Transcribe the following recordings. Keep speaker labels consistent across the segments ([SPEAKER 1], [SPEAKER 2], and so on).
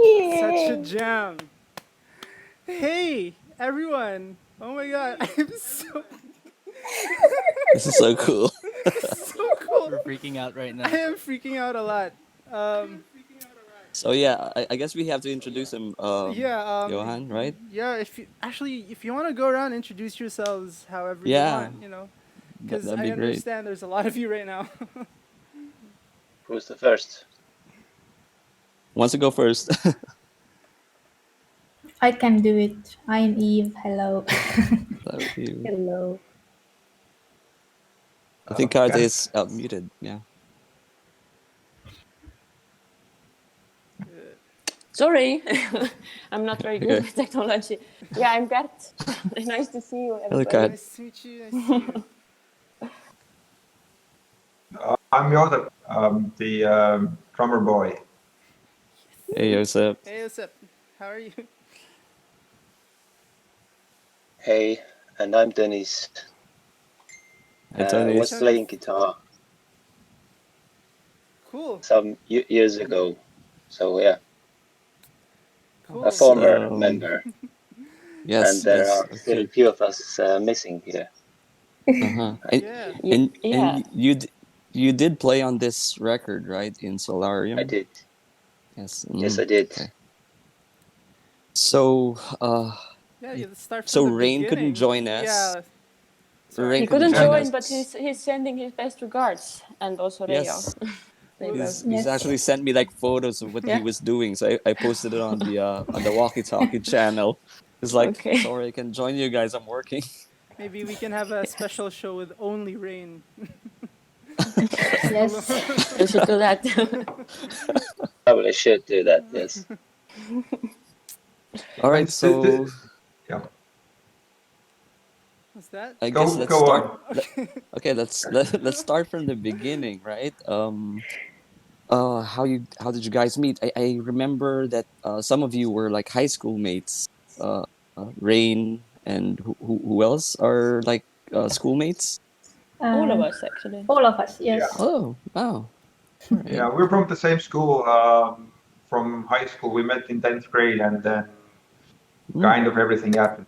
[SPEAKER 1] Such a
[SPEAKER 2] Yay!
[SPEAKER 1] jam. Hey, everyone. Oh my god,
[SPEAKER 3] This is so cool.
[SPEAKER 1] so cool.
[SPEAKER 4] We're freaking out right
[SPEAKER 1] I
[SPEAKER 4] now.
[SPEAKER 1] am freaking out a lot.
[SPEAKER 3] So yeah, I guess we have to introduce him,
[SPEAKER 1] Yeah,
[SPEAKER 3] Johan, right?
[SPEAKER 1] yeah, if you want to go around, introduce yourselves however you
[SPEAKER 3] Yeah,
[SPEAKER 1] want, because
[SPEAKER 3] that'd
[SPEAKER 1] I
[SPEAKER 3] be great.
[SPEAKER 1] understand there's a lot of you right now.
[SPEAKER 5] Who's the first?
[SPEAKER 3] Wants to go first?
[SPEAKER 2] I can do it. I'm Eve. Hello.
[SPEAKER 3] Love you.
[SPEAKER 2] Hello.
[SPEAKER 3] I think Karte
[SPEAKER 6] Gert.
[SPEAKER 3] is muted. Yeah.
[SPEAKER 7] Sorry, I'm not very good
[SPEAKER 3] Okay.
[SPEAKER 7] with technology. Yeah, I'm Gert. Nice to see you,
[SPEAKER 3] Hello,
[SPEAKER 7] everybody.
[SPEAKER 3] Karte.
[SPEAKER 1] Nice to meet you. Nice to see you.
[SPEAKER 6] I'm Jozef, the drummer boy.
[SPEAKER 3] Hey, Joseph.
[SPEAKER 1] Hey, what's up? How are you?
[SPEAKER 5] Hey, and I'm Dennis.
[SPEAKER 3] Hi,
[SPEAKER 5] I
[SPEAKER 3] Tony.
[SPEAKER 5] was playing guitar
[SPEAKER 1] Cool.
[SPEAKER 5] some years ago. So yeah,
[SPEAKER 1] Cool.
[SPEAKER 5] a former
[SPEAKER 3] So,
[SPEAKER 5] member.
[SPEAKER 3] yes,
[SPEAKER 5] And there
[SPEAKER 3] yes.
[SPEAKER 5] are still a few of us missing here.
[SPEAKER 3] Uh-huh.
[SPEAKER 1] Yeah.
[SPEAKER 3] And you did play on this record, right? In Solarium.
[SPEAKER 5] I did.
[SPEAKER 3] Yes.
[SPEAKER 5] Yes, I did.
[SPEAKER 3] Okay. So,
[SPEAKER 1] Yeah, let's start from
[SPEAKER 3] so
[SPEAKER 1] the
[SPEAKER 3] Rain couldn't
[SPEAKER 1] beginning.
[SPEAKER 3] join us.
[SPEAKER 1] Yeah. Sorry.
[SPEAKER 3] Rain
[SPEAKER 7] He couldn't
[SPEAKER 3] join
[SPEAKER 7] join,
[SPEAKER 3] us.
[SPEAKER 7] but he's sending his best regards, and also Reijo.
[SPEAKER 3] Yes.
[SPEAKER 7] They both.
[SPEAKER 3] He's actually sent me like photos of what he
[SPEAKER 7] Yeah.
[SPEAKER 3] was doing, so I posted it on the walkie-talkie channel. It's like,
[SPEAKER 7] Okay.
[SPEAKER 3] sorry, I can join you guys. I'm working.
[SPEAKER 1] Maybe we can have a special show with only Rain.
[SPEAKER 2] Yes.
[SPEAKER 7] You should do that.
[SPEAKER 5] Probably should do that, yes.
[SPEAKER 3] All right, so
[SPEAKER 6] Yeah.
[SPEAKER 1] What's that?
[SPEAKER 3] I guess let's
[SPEAKER 6] Go
[SPEAKER 3] start.
[SPEAKER 6] on.
[SPEAKER 3] Okay, let's start from the beginning, right? How did you guys meet? I remember that some of you were like high school mates. Rain and who else are like schoolmates?
[SPEAKER 7] All of us, actually.
[SPEAKER 2] All of us, yes.
[SPEAKER 3] Oh, wow. All right.
[SPEAKER 6] Yeah, we're from the same school. From high school, we met in 10th grade, and then kind of everything happened.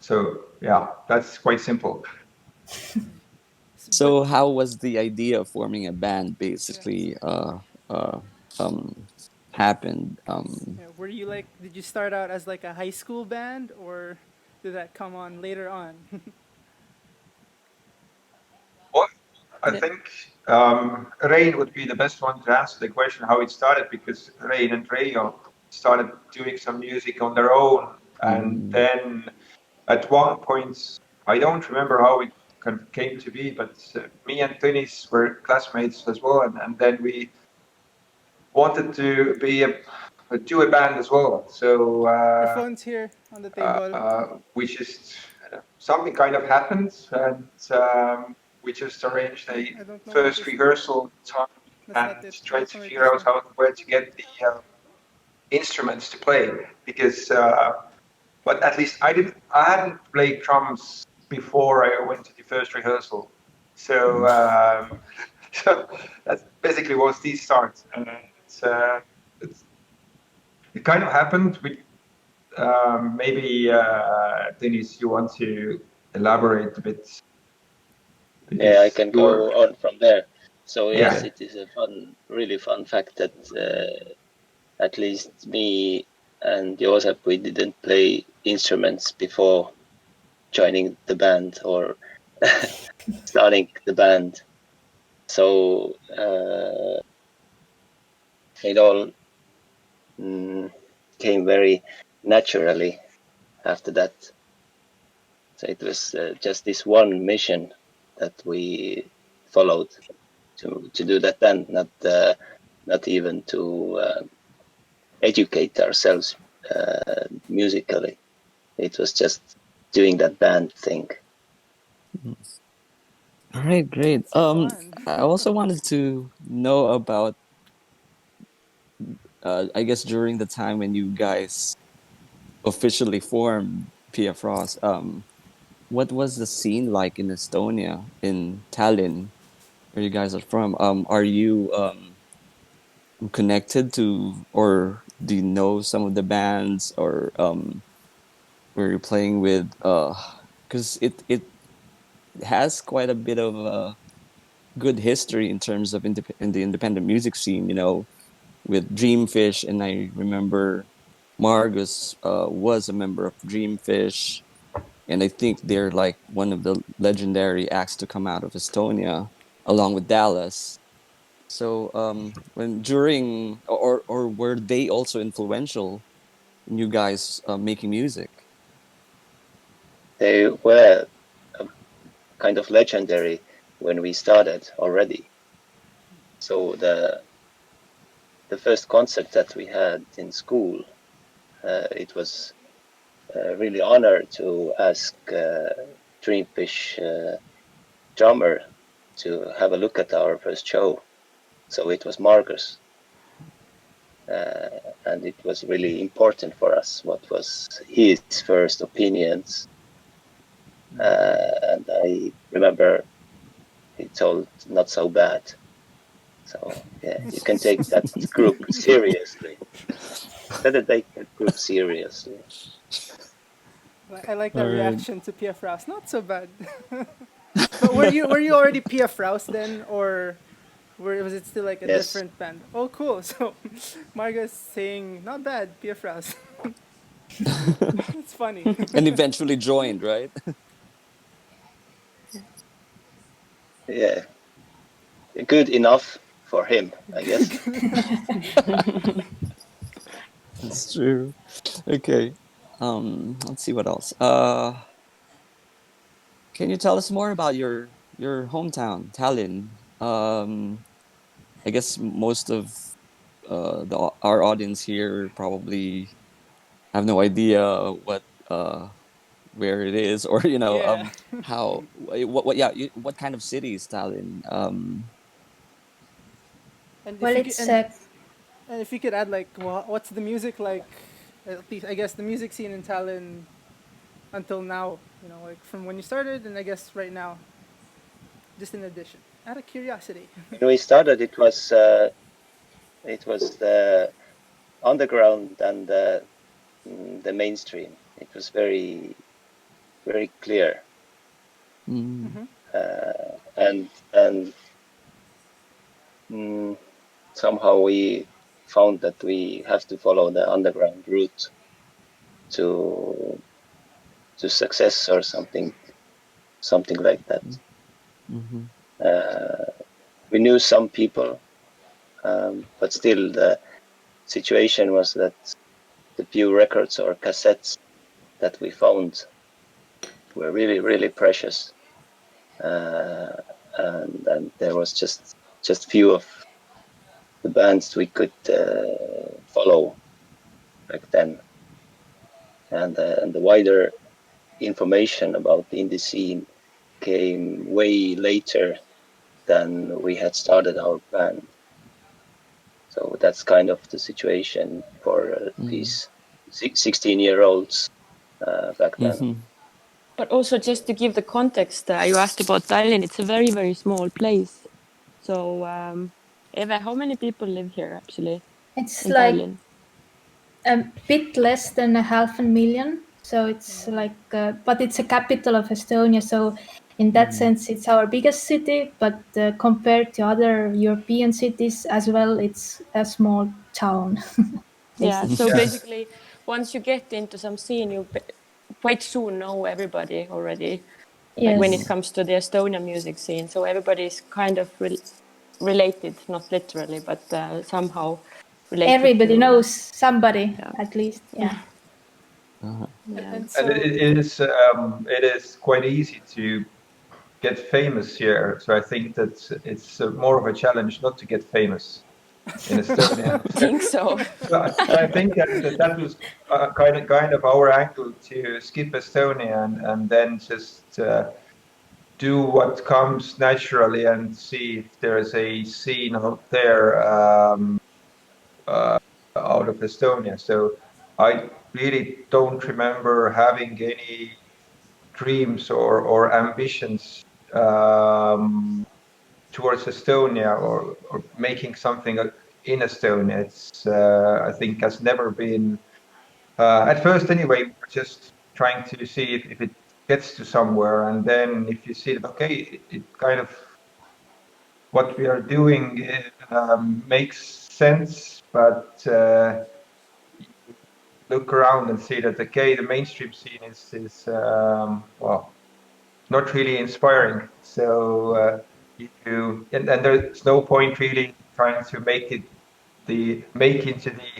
[SPEAKER 6] So yeah, that's quite simple.
[SPEAKER 3] So how was the idea of forming a band basically happened?
[SPEAKER 1] Yeah, were you like? Did you start out as like a high school band, or did that come on later on?
[SPEAKER 6] Well, I think Rain would be the best one to answer the question how it started, because Rain and Reijo started doing some music on their own, and then at one point, I don't remember how it kind of came to be, but me and Dennis were classmates as well, and then we wanted to do a band as well. So
[SPEAKER 1] The phone's here on the table.
[SPEAKER 6] we just something kind of happened, and we just arranged a
[SPEAKER 1] I don't know what
[SPEAKER 6] first
[SPEAKER 1] this-
[SPEAKER 6] rehearsal time
[SPEAKER 1] That's not
[SPEAKER 6] and
[SPEAKER 1] it.
[SPEAKER 6] tried
[SPEAKER 1] That's
[SPEAKER 6] to
[SPEAKER 1] not
[SPEAKER 6] figure
[SPEAKER 1] it.
[SPEAKER 6] out where to get the instruments to play, because but at least I hadn't played drums before I went to the first rehearsal, so so that basically was the start. It kind of happened with maybe Dennis, you want to elaborate a bit?
[SPEAKER 5] Yeah, I can go on from there. So yes,
[SPEAKER 6] Yeah.
[SPEAKER 5] it is a really fun fact that at least me and Josep, we didn't play instruments before joining the band or starting the band. So it all came very naturally after that. So it was just this one mission that we followed to do that band, not even to educate ourselves musically. It was just doing that band thing.
[SPEAKER 3] All right, great.
[SPEAKER 1] Fun.
[SPEAKER 3] I also wanted to know about I guess during the time when you guys officially formed Fraus, what was the scene like in Estonia, in Tallinn, where you guys are from? Are you connected to, or do you know some of the bands, or where you're playing with? Because it has quite a bit of good history in terms of in the independent music scene. With Dreamfish, and I remember Margus was a member of Dreamfish, and I think they're like one of the legendary acts to come out of Estonia, along with Dallas. So when during or were they also influential in you guys making music?
[SPEAKER 5] They were kind of legendary when we started already. So the first concert that we had in school, it was really honor to ask Dreamfish drummer to have a look at our first show. So it was Marcus, and it was really important for us. What was his first opinions? And I remember he told not so bad. So yeah, you can take that group seriously. Better take that group seriously.
[SPEAKER 1] I like that
[SPEAKER 3] All right.
[SPEAKER 1] reaction to PF Rouse. Not so bad. But were you already PF Rouse then, or was it still like a
[SPEAKER 5] Yes.
[SPEAKER 1] different band? Oh, cool. So Marga's saying not bad, PF Rouse. It's funny.
[SPEAKER 3] And eventually joined, right?
[SPEAKER 5] Yeah, good enough for him, I guess.
[SPEAKER 3] That's true. Okay. Let's see what else. Can you tell us more about your hometown, Tallinn? I guess most of our audience here probably have no idea where it is, or
[SPEAKER 1] Yeah.
[SPEAKER 3] how what yeah what kind of city is Tallinn?
[SPEAKER 1] And if
[SPEAKER 2] Well,
[SPEAKER 1] you could,
[SPEAKER 2] it's
[SPEAKER 1] and if you could add like what's the music like? At least I guess the music scene in Tallinn until now. Like from when you started, and I guess right now. Just in addition, out of curiosity.
[SPEAKER 5] When we started, it was the underground and the mainstream. It was very very clear,
[SPEAKER 3] Mm,
[SPEAKER 5] and somehow we found that we have to follow the underground route to success or something like that.
[SPEAKER 3] mhm,
[SPEAKER 5] We knew some people, but still the situation was that the few records or cassettes that we found were really really precious, and there was just few of the bands we could follow back then, and the wider information about the indie scene came way later than we had started our band. So that's kind of the situation for these 16-year-olds back then.
[SPEAKER 3] mhm.
[SPEAKER 7] But also just to give the context, you asked about Tallinn. It's a very, very small place. So, Eve, how many people live here actually
[SPEAKER 2] it's
[SPEAKER 7] in
[SPEAKER 2] like
[SPEAKER 7] Tallinn?
[SPEAKER 2] a bit less than 500,000. So it's like, but it's a capital of Estonia. So in that sense, it's our biggest city. But compared to other European cities as well, it's a small town.
[SPEAKER 7] Yeah.
[SPEAKER 2] basically.
[SPEAKER 7] So
[SPEAKER 6] Yeah.
[SPEAKER 7] basically, once you get into some scene, you quite soon know everybody already. Like when it
[SPEAKER 2] Yes,
[SPEAKER 7] comes to the Estonian music scene, so everybody's kind of related, not literally, but somehow related.
[SPEAKER 2] everybody knows somebody
[SPEAKER 7] Yeah.
[SPEAKER 2] at least. Yeah.
[SPEAKER 3] Uh-huh.
[SPEAKER 7] Yeah.
[SPEAKER 1] And
[SPEAKER 6] And
[SPEAKER 1] so,
[SPEAKER 6] it is quite easy to get famous here. So I think that it's more of a challenge not to get famous in Estonia.
[SPEAKER 7] I think so.
[SPEAKER 6] So I think that was kind of our angle to skip Estonia and then just do what comes naturally and see if there is a scene out there out of Estonia. So I really don't remember having any dreams or ambitions towards Estonia or making something in Estonia. It's I think has never been at first anyway. We were just trying to see if it gets to somewhere, and then if you see that okay, it kind of what we are doing makes sense, but look around and see that okay, the mainstream scene is well not really inspiring. So and there's no point really trying to make into the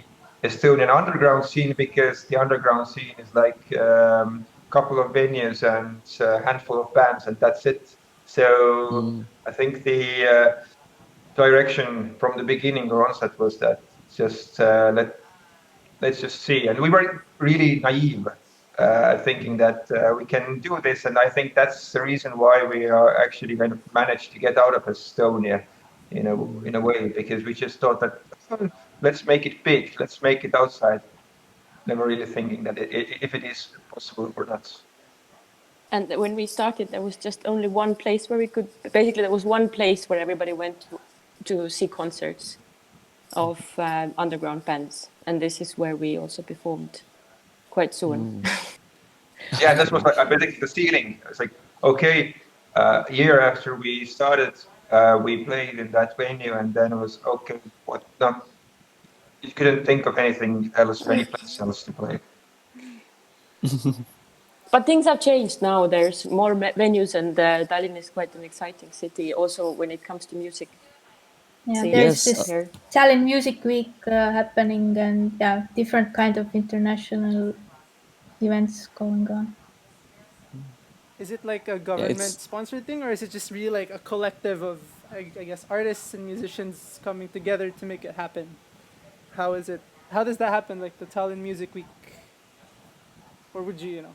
[SPEAKER 6] Estonian underground scene, because the underground scene is like couple of venues and a handful of bands, and that's it. So I think the direction from the beginning or onset was that just let's just see. And we were really naive, thinking that we can do this. And I think that's the reason why we are actually kind of managed to get out of Estonia in a way, because we just thought that let's make it big, let's make it outside. Never really thinking that if it is possible or not.
[SPEAKER 7] And when we started, there was just only one place where we could. Basically, there was one place where everybody went to see concerts of underground bands, and this is where we also performed quite soon.
[SPEAKER 6] Yeah, that was like, I think the ceiling. It's like, okay, a year after we started, we played in that venue, and then it was okay. What? No, you couldn't think of anything else, any place else to play.
[SPEAKER 7] But things have changed now. There's more venues, and Tallinn is quite an exciting city. Also, when it comes to music.
[SPEAKER 2] Yeah,
[SPEAKER 7] scene
[SPEAKER 2] there's
[SPEAKER 3] Yes.
[SPEAKER 2] this Tallinn Music Week happening, and yeah, different kind of international events going on.
[SPEAKER 1] Is it like a
[SPEAKER 3] it's
[SPEAKER 1] government sponsored thing, or is it just really like a collective of, I guess, artists and musicians coming together to make it happen? How is it? How does that happen? Like the Tallinn Music Week, or would you,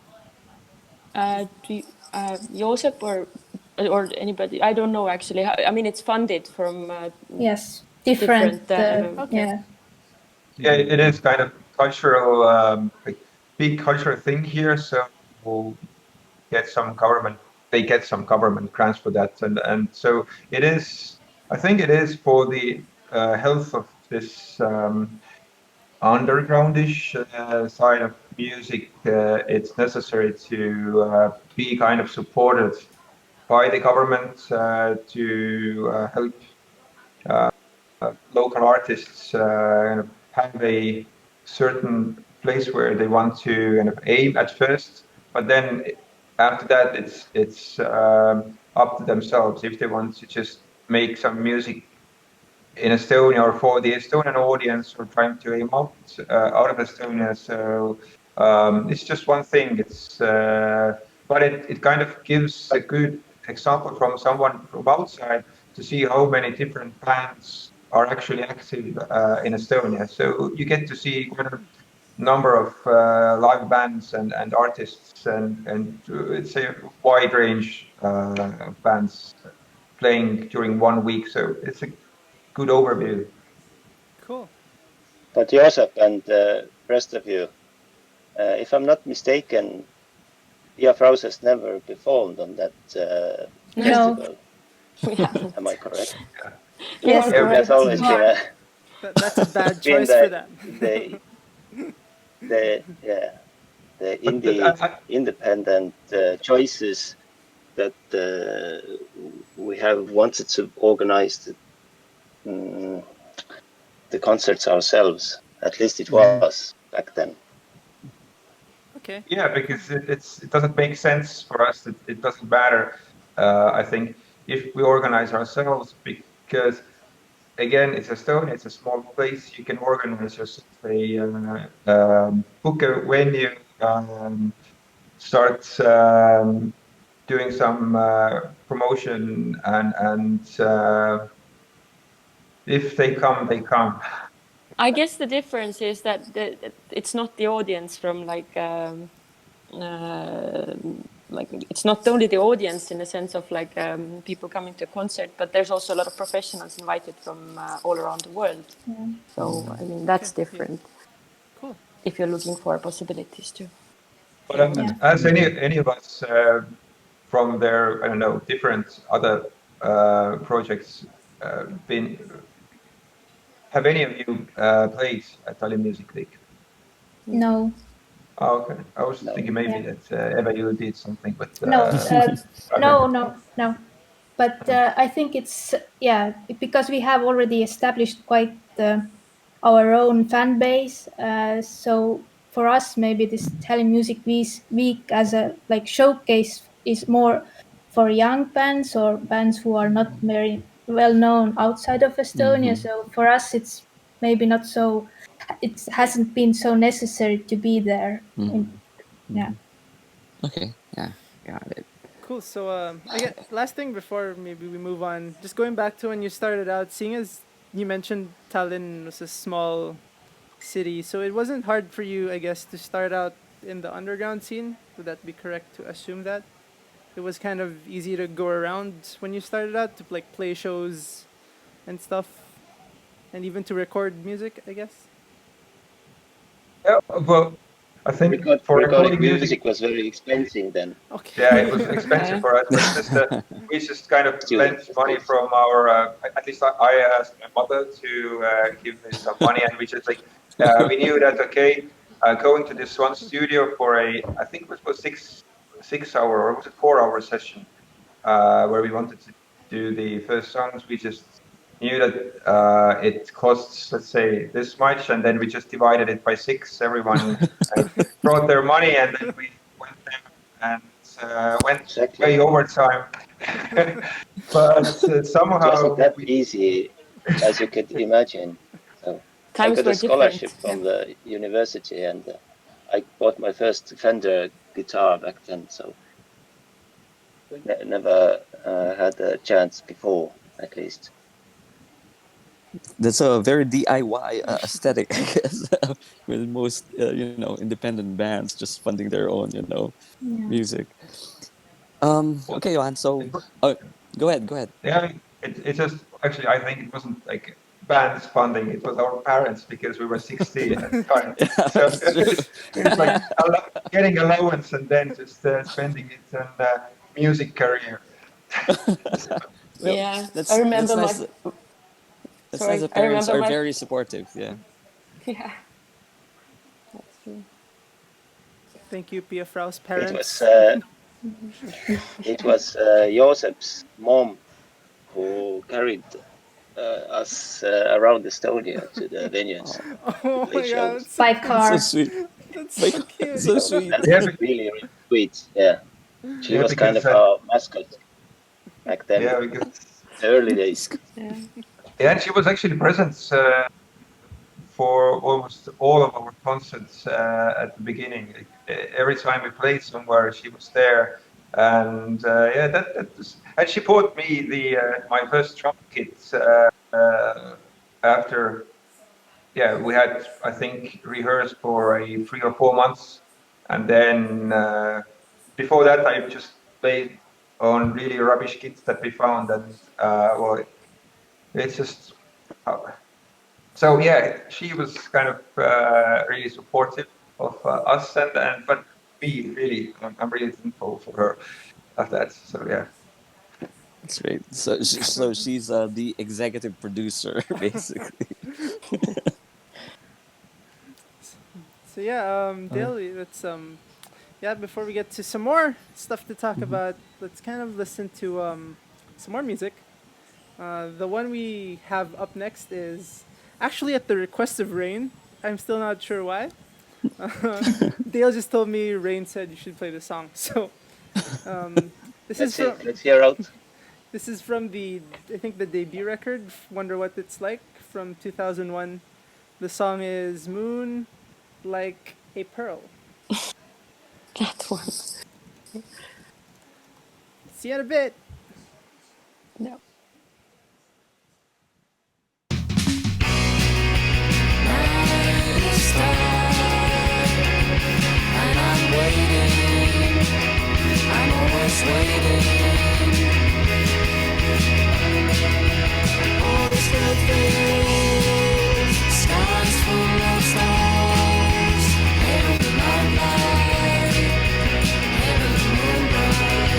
[SPEAKER 7] Do you, Josep or anybody? I don't know actually. I mean, it's funded from
[SPEAKER 2] Yes, different.
[SPEAKER 1] Okay.
[SPEAKER 2] Yeah,
[SPEAKER 6] Yeah, it is kind of cultural, like big cultural thing here. So we'll get some government. They get some government grants for that, and so it is. I think it is for the health of this undergroundish side of music. It's necessary to be kind of supported by the government to help local artists have a certain place where they want to kind of aim at first, but then after that it's up to themselves if they want to just make some music in Estonia or for the Estonian audience, or trying to aim out of Estonia. So it's just one thing. But it kind of gives a good example from someone from outside to see how many different bands are actually active in Estonia. So you get to see quite a number of live bands and artists, and it's a wide range of bands playing during 1 week. So it's a good overview.
[SPEAKER 1] Cool.
[SPEAKER 5] But Josep and the rest of you, if I'm not mistaken, Fraus has never performed on that festival.
[SPEAKER 7] we haven't.
[SPEAKER 5] Am I correct?
[SPEAKER 2] yes,
[SPEAKER 7] are
[SPEAKER 6] Yeah,
[SPEAKER 5] It has
[SPEAKER 7] correct.
[SPEAKER 5] always been
[SPEAKER 1] That's a bad
[SPEAKER 5] been
[SPEAKER 1] choice for them.
[SPEAKER 5] the independent choices that we have wanted to organize the concerts ourselves. At least it was back then.
[SPEAKER 1] Okay.
[SPEAKER 6] Yeah, because it doesn't make sense for us. It doesn't matter. I think if we organize ourselves, because again, it's Estonia, it's a small place. You can organize yourself book a venue, start doing some promotion, and if they come, they come.
[SPEAKER 7] I guess the difference is that it's not the audience from like it's not only the audience in the sense of like people coming to a concert, but there's also a lot of professionals invited from all around the world.
[SPEAKER 2] Yeah.
[SPEAKER 7] So I mean that's
[SPEAKER 1] Okay, yeah.
[SPEAKER 7] different.
[SPEAKER 1] Cool.
[SPEAKER 7] If you're looking for possibilities too.
[SPEAKER 6] But
[SPEAKER 2] Yeah.
[SPEAKER 6] as any of us from their, I don't know, different other projects been have any of you played at Tallinn Music Week?
[SPEAKER 2] No.
[SPEAKER 6] Oh, okay. I was
[SPEAKER 5] No.
[SPEAKER 6] thinking maybe
[SPEAKER 2] Yeah.
[SPEAKER 6] that Eva, you did something with.
[SPEAKER 2] No,
[SPEAKER 6] okay.
[SPEAKER 2] no. But I think it's because we have already established quite our own fan base. So for us, maybe this Tallinn Music Week as a like showcase is more for young bands or bands who are not very well known outside of Estonia. So for us, it's maybe not so. It hasn't been so necessary to be there. Yeah.
[SPEAKER 3] Okay, yeah, got it.
[SPEAKER 1] Cool. So, I get last thing before maybe we move on. Just going back to when you started out, seeing as you mentioned Tallinn was a small city, so it wasn't hard for you, I guess, to start out in the underground scene. Would that be correct to assume that it was kind of easy to go around when you started out to like play shows and stuff, and even to record music, I guess?
[SPEAKER 6] Yeah, well, I think for
[SPEAKER 5] recording music was very expensive then.
[SPEAKER 1] Okay.
[SPEAKER 6] Yeah, it was expensive for us, but just we just kind of lent money from our. At least I asked my mother to give me some money, and we just like we knew that going to this one studio for I think it was 6 hour or was it 4 hour session where we wanted to do the first songs. We just knew that it costs, let's say, this much, and then we just divided it by 6. Everyone brought their money, and then we went there and went way overtime. But somehow
[SPEAKER 5] it wasn't that easy as you could imagine. So I got a scholarship from the university, and I bought my first Fender guitar back then. So never had a chance before, at least.
[SPEAKER 3] That's a very DIY aesthetic, I guess, with most independent bands just funding their own music. Okay, Johan. So, go ahead.
[SPEAKER 6] Yeah, it just actually I think it wasn't like bands funding; it was our parents because we were 16 at the time. So it's like getting allowance and then just spending it on music career.
[SPEAKER 7] Yeah, I remember
[SPEAKER 3] that's nice. That's nice. The parents are very supportive. Yeah.
[SPEAKER 7] Yeah, that's true.
[SPEAKER 1] Thank you, Pia Fraus' parents.
[SPEAKER 5] It was Josep's mom who carried us around Estonia to the venues.
[SPEAKER 1] Oh my god,
[SPEAKER 2] by car.
[SPEAKER 3] So sweet.
[SPEAKER 1] That's so cute.
[SPEAKER 3] So sweet.
[SPEAKER 5] That's really, really sweet. Yeah, she was kind of our mascot back then.
[SPEAKER 6] Yeah, because
[SPEAKER 5] the early days.
[SPEAKER 6] Yeah, and she was actually present for almost all of our concerts at the beginning. Every time we played somewhere, she was there, and that was. And she bought me my first drum kit after. Yeah, we had I think rehearsed for 3 or 4 months, and then before that I just played on really rubbish kits that we found, and it's just. So yeah, she was kind of really supportive of us, and but me really, I'm really thankful for her of that. So yeah,
[SPEAKER 3] that's great. So she's the executive producer, basically.
[SPEAKER 1] So yeah, Dale, let's before we get to some more stuff to talk about, let's kind of listen to some more music. The one we have up next is actually at the request of Rain. I'm still not sure why. Dale just told me Rain said you should play the song. So
[SPEAKER 5] let's hear out.
[SPEAKER 1] This is from I think the debut record, Wonder What It's Like, from 2001. The song is Moon Like a Pearl.
[SPEAKER 7] That one.
[SPEAKER 1] See you in a bit.
[SPEAKER 7] No.
[SPEAKER 4] And I'm waiting, I'm always waiting. All this good feels, skies full of stars, heaven in my light, heaven moonlight.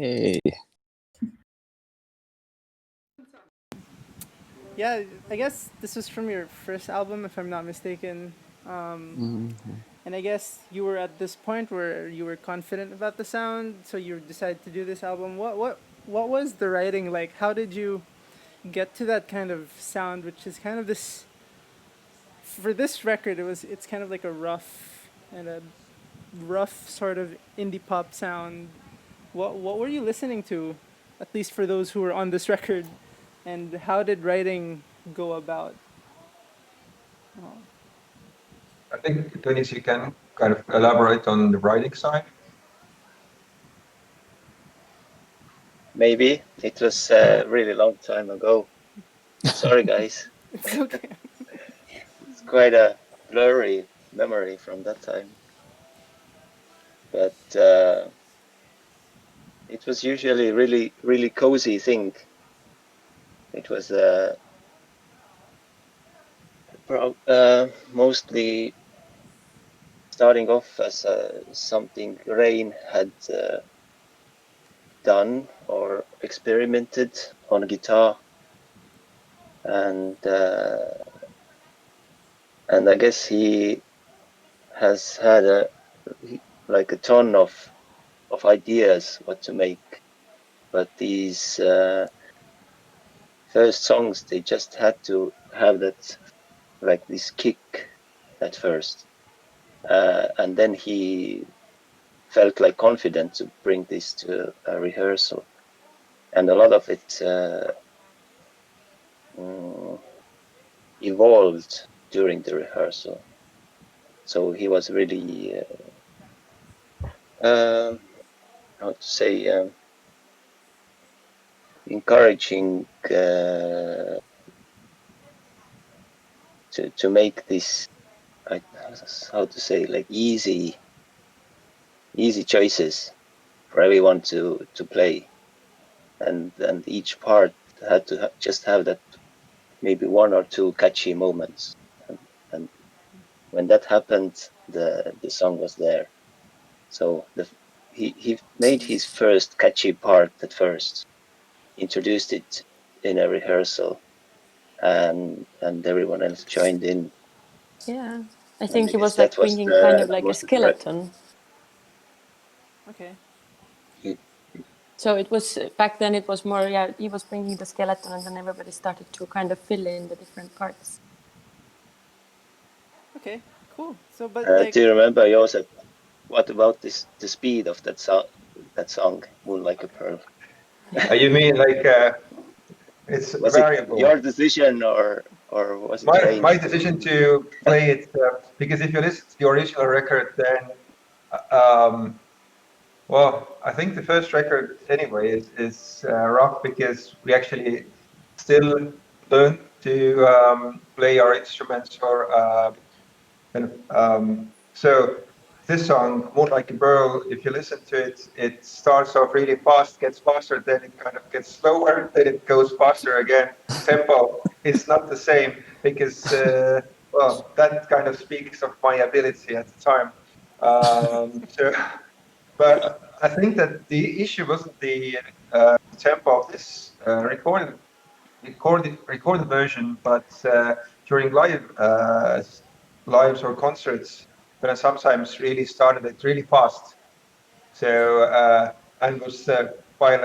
[SPEAKER 3] Hey.
[SPEAKER 1] Yeah, I guess this was from your first album, if I'm not mistaken.
[SPEAKER 3] Mhm.
[SPEAKER 1] And I guess you were at this point where you were confident about the sound, so you decided to do this album. What was the writing like? How did you get to that kind of sound, which is kind of this for this record? It's kind of like a rough sort of indie pop sound. What were you listening to, at least for those who were on this record, and how did writing go about?
[SPEAKER 6] I think, Dennis, you can kind of elaborate on the writing side.
[SPEAKER 5] Maybe it was a really long time ago. Sorry, guys.
[SPEAKER 1] It's okay.
[SPEAKER 5] It's quite a blurry memory from that time. But it was usually really cozy thing. It was mostly starting off as something Rain had done or experimented on guitar, and I guess he has had a ton of ideas what to make, but these first songs, they just had to have that this kick at first, and then he felt confident to bring this to a rehearsal, and a lot of it evolved during the rehearsal. So he was really how to say, encouraging to make this how to say easy choices for everyone to play, and each part had to just have that maybe one or two catchy moments, and when that happened, the song was there. So he made his first catchy part at first, introduced it in a rehearsal, and everyone else joined in.
[SPEAKER 7] Yeah, I
[SPEAKER 5] And
[SPEAKER 7] think
[SPEAKER 5] I
[SPEAKER 7] he
[SPEAKER 5] guess
[SPEAKER 7] was
[SPEAKER 5] that was
[SPEAKER 7] bringing kind of
[SPEAKER 5] the
[SPEAKER 7] a
[SPEAKER 5] most correct.
[SPEAKER 7] skeleton.
[SPEAKER 1] Okay.
[SPEAKER 7] So it was back then. It was more, yeah. He was bringing the skeleton, and then everybody started to kind of fill in the different parts.
[SPEAKER 1] Okay. Cool. So, but
[SPEAKER 5] Do you remember, Joseph? What about the speed of that song, "Moon Like a Pearl"?
[SPEAKER 6] You mean it's
[SPEAKER 5] Was it
[SPEAKER 6] variable?
[SPEAKER 5] your decision or was it
[SPEAKER 6] My
[SPEAKER 5] Rain's?
[SPEAKER 6] decision to play it, because if you listen to the original record, then well, I think the first record anyway is rough because we actually still learn to play our instruments or so this song, More Like a Pearl, if you listen to it, it starts off really fast, gets faster, then it kind of gets slower, then it goes faster again. Tempo is not the same because, well, that kind of speaks of my ability at the time. But I think that the issue wasn't the tempo of this recorded version, but during lives or concerts, when I sometimes really started it really fast. So and was by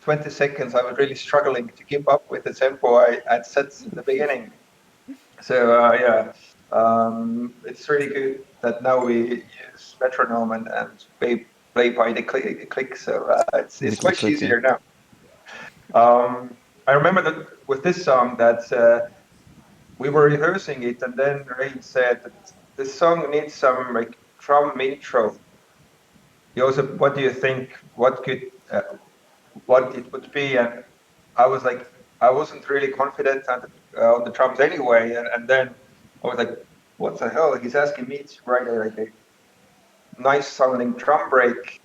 [SPEAKER 6] 20 seconds, I was really struggling to keep up with the tempo I had set in the beginning. So yeah, it's really good that now we use metronome and play by the click. So
[SPEAKER 3] The
[SPEAKER 6] it's
[SPEAKER 3] click
[SPEAKER 6] much
[SPEAKER 3] click, yeah.
[SPEAKER 6] easier now. I remember that with this song that we were rehearsing it, and then Ray said that this song needs some drum intro. Joseph, what do you think? What it would be? And I was like, I wasn't really confident on the drums anyway, and then I was like, what the hell? He's asking me to write a nice sounding drum break.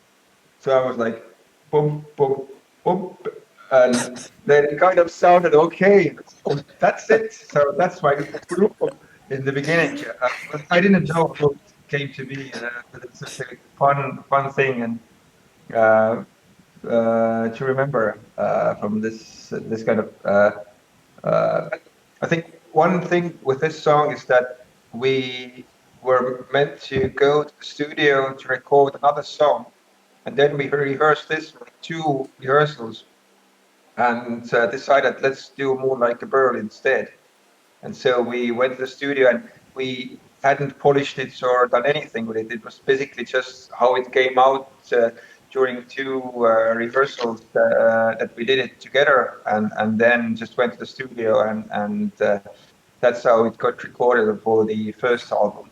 [SPEAKER 6] So I was like, boom, boom, boom, and then it kind of sounded okay. Oh, that's it. So that's my group in the beginning. I didn't know how it came to be, but it's such a fun thing, and to remember from this kind of. I think one thing with this song is that we were meant to go to the studio to record another song, and then we rehearsed this for 2 rehearsals, and decided let's do more like a Burl instead. And so we went to the studio and we hadn't polished it or done anything with it. It was basically just how it came out during 2 rehearsals that we did it together, and then just went to the studio, and that's how it got recorded for the first album.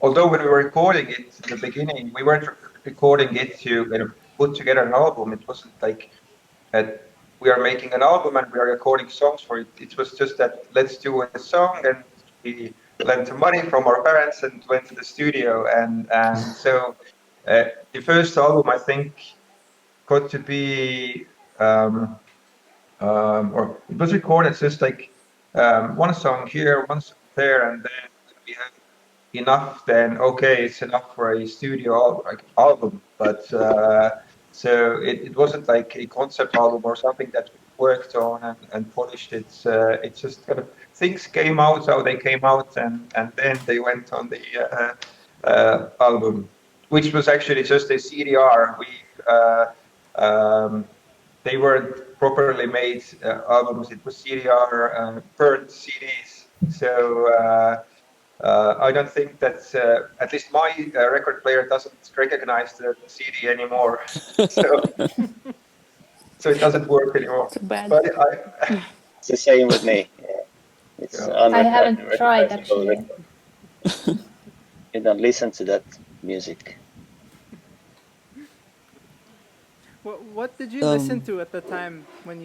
[SPEAKER 6] Although when we were recording it in the beginning, we weren't recording it to kind of put together an album. It wasn't like we are making an album and we are recording songs for it. It was just that let's do a song, and we lent some money from our parents and went to the studio, and so the first album I think got to be or it was recorded just like one song here, one song there, and then we had enough. Then okay, it's enough for a studio album, but. So it wasn't like a concept album or something that we worked on and polished. It's just kind of things came out how they came out, and then they went on the album, which was actually just a CDR. They weren't properly made albums. It was CDR burnt CDs. So I don't think that at least my record player doesn't recognize the CD anymore, so it doesn't work anymore.
[SPEAKER 7] Too bad.
[SPEAKER 6] But
[SPEAKER 5] It's the same with me. Yeah. It's
[SPEAKER 6] Yeah.
[SPEAKER 2] I haven't tried
[SPEAKER 5] unrecognizable
[SPEAKER 2] actually.
[SPEAKER 5] record. You don't listen to that music.
[SPEAKER 1] What did you listen to at the time when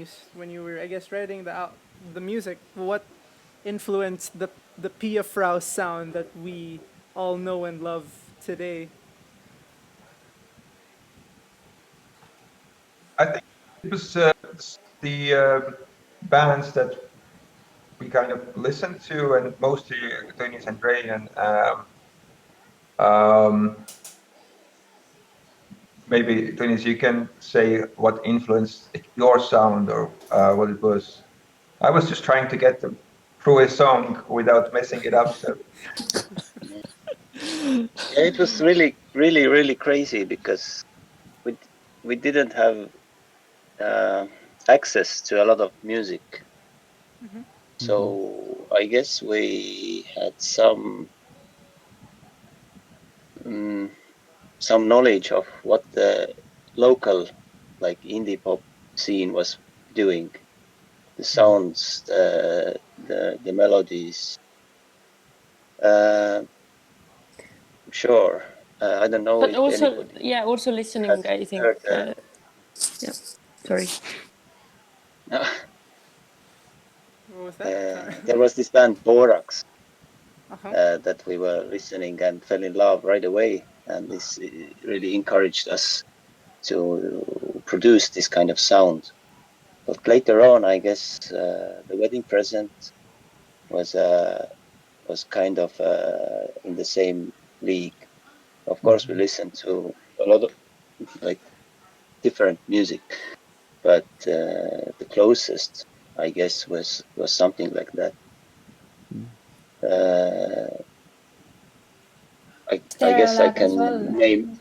[SPEAKER 1] you were, I guess, writing the music? What influenced the Pia Fraus sound that we all know and love today?
[SPEAKER 6] I think it was the bands that we kind of listened to, and mostly Tony's and Ray, and maybe Tony's, you can say what influenced your sound or what it was. I was just trying to get them through a song without messing it up. So.
[SPEAKER 5] Yeah, it was really, really, really crazy because we didn't have access to a lot of music.
[SPEAKER 1] Mm-hmm.
[SPEAKER 5] So I guess we had some knowledge of what the local, like indie pop scene was doing, the sounds, the melodies. Sure, I don't know.
[SPEAKER 7] But
[SPEAKER 5] if
[SPEAKER 7] also,
[SPEAKER 5] anybody
[SPEAKER 7] yeah, also listening,
[SPEAKER 5] has
[SPEAKER 7] I think.
[SPEAKER 5] heard,
[SPEAKER 7] Yeah, sorry.
[SPEAKER 1] What was that? Sorry.
[SPEAKER 5] there was this band Borax
[SPEAKER 1] Uh-huh.
[SPEAKER 5] that we were listening and fell in love right away, and this really encouraged us to produce this kind of sound. But later on, I guess the wedding present was kind of in the same league. Of course, we listened to a lot of like different music, but the closest, I guess, was something like that. I guess I
[SPEAKER 2] Stereolab as well.
[SPEAKER 5] can name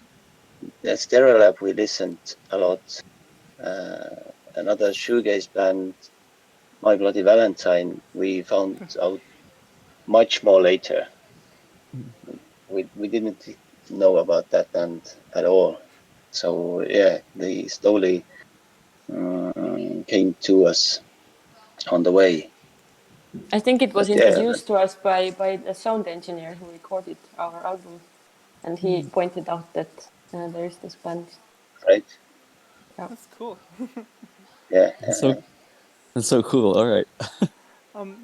[SPEAKER 5] Stereolab. We listened a lot. Another shoegaze band, My Bloody Valentine, we found out much more later. We didn't know about that band at all. So yeah, they slowly came to us on the way.
[SPEAKER 7] I think it was
[SPEAKER 5] But yeah,
[SPEAKER 7] introduced to us by the sound engineer who recorded our album, and he pointed out that there is this band.
[SPEAKER 5] right?
[SPEAKER 1] That's cool.
[SPEAKER 5] Yeah.
[SPEAKER 3] That's so cool. All right.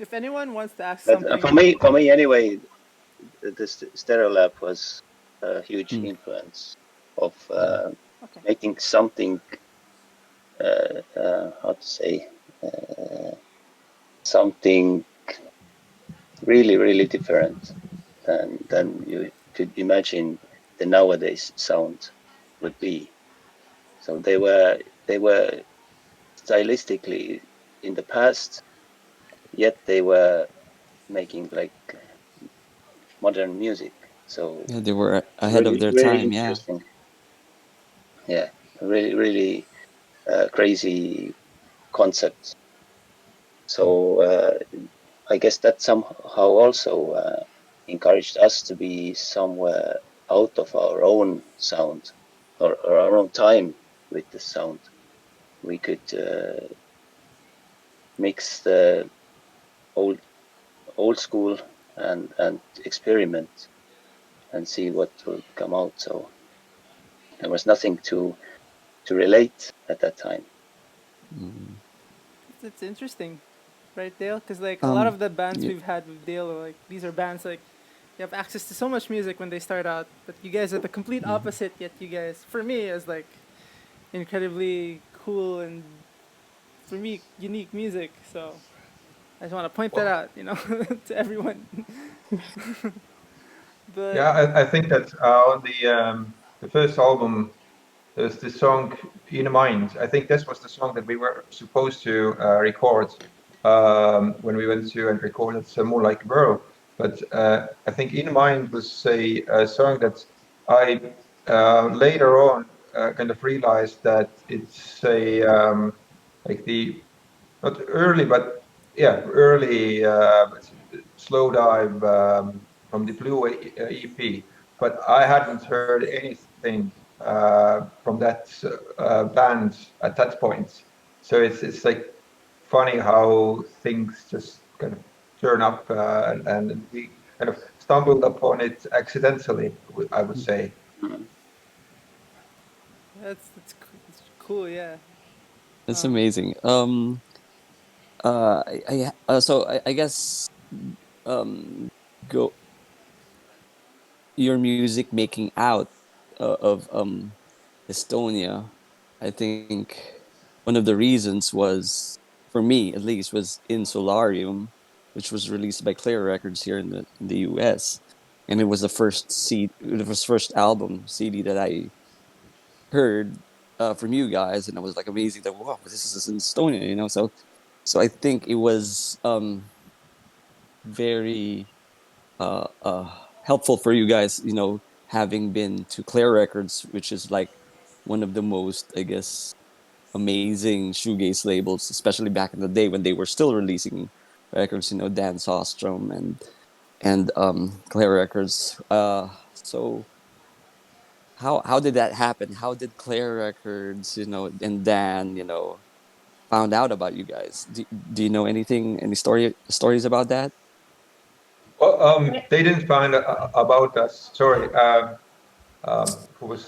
[SPEAKER 1] If anyone wants to ask
[SPEAKER 5] But
[SPEAKER 1] something,
[SPEAKER 5] for me anyway, the Stereolab was a huge influence of
[SPEAKER 1] okay.
[SPEAKER 5] making something. How to say? Something really, really different than you could imagine the nowadays sound would be. So they were they were stylistically in the past, yet they were making like modern music. So
[SPEAKER 3] Yeah, they were ahead of
[SPEAKER 5] really,
[SPEAKER 3] their
[SPEAKER 5] really
[SPEAKER 3] time. Yeah.
[SPEAKER 5] interesting. Yeah, really, really crazy concept. So I guess that somehow also encouraged us to be somewhere out of our own sound or our own time with the sound. We could mix the old school and experiment and see what will come out. So there was nothing to relate at that time.
[SPEAKER 3] Mm.
[SPEAKER 1] It's interesting, right, Dale? Because like a lot
[SPEAKER 3] Um.
[SPEAKER 1] of the bands
[SPEAKER 3] Yeah.
[SPEAKER 1] we've had with Dale, like these are bands like you have access to so much music when they start out, but you guys are the complete
[SPEAKER 3] Mhm.
[SPEAKER 1] opposite. Yet you guys, for me, is like incredibly cool and for me unique music. So I just want to point that
[SPEAKER 6] Well,
[SPEAKER 1] out, to everyone. But
[SPEAKER 6] yeah, I think that on the first album, there's this song "In Mind." I think this was the song that we were supposed to record when we went to and recorded some more like Burrow. But I think "In Mind" was a song that I later on kind of realized that it's a like the not early, but yeah, early slow dive from the Blue EP. But I hadn't heard anything from that band at that point. So it's like funny how things just kind of turn up, and we kind of stumbled upon it accidentally, I would say.
[SPEAKER 5] Mm.
[SPEAKER 1] it's cool, yeah.
[SPEAKER 3] That's
[SPEAKER 1] Um,
[SPEAKER 3] amazing. So I guess um go your music making out of Estonia. I think one of the reasons was, for me at least, was in Solarium, which was released by Clear Records here in the US, and it was the first first album CD that I heard from you guys, and it was like amazing that, wow, this is in Estonia, So I think it was very helpful for you guys, having been to Claire Records, which is like one of the most, I guess, amazing shoegaze labels, especially back in the day when they were still releasing records, Dan Sostrom and Claire Records. So how did that happen? How did Claire Records, and Dan, found out about you guys? Do you know anything, any stories about that?
[SPEAKER 6] Well, they didn't find about us. Sorry, who was?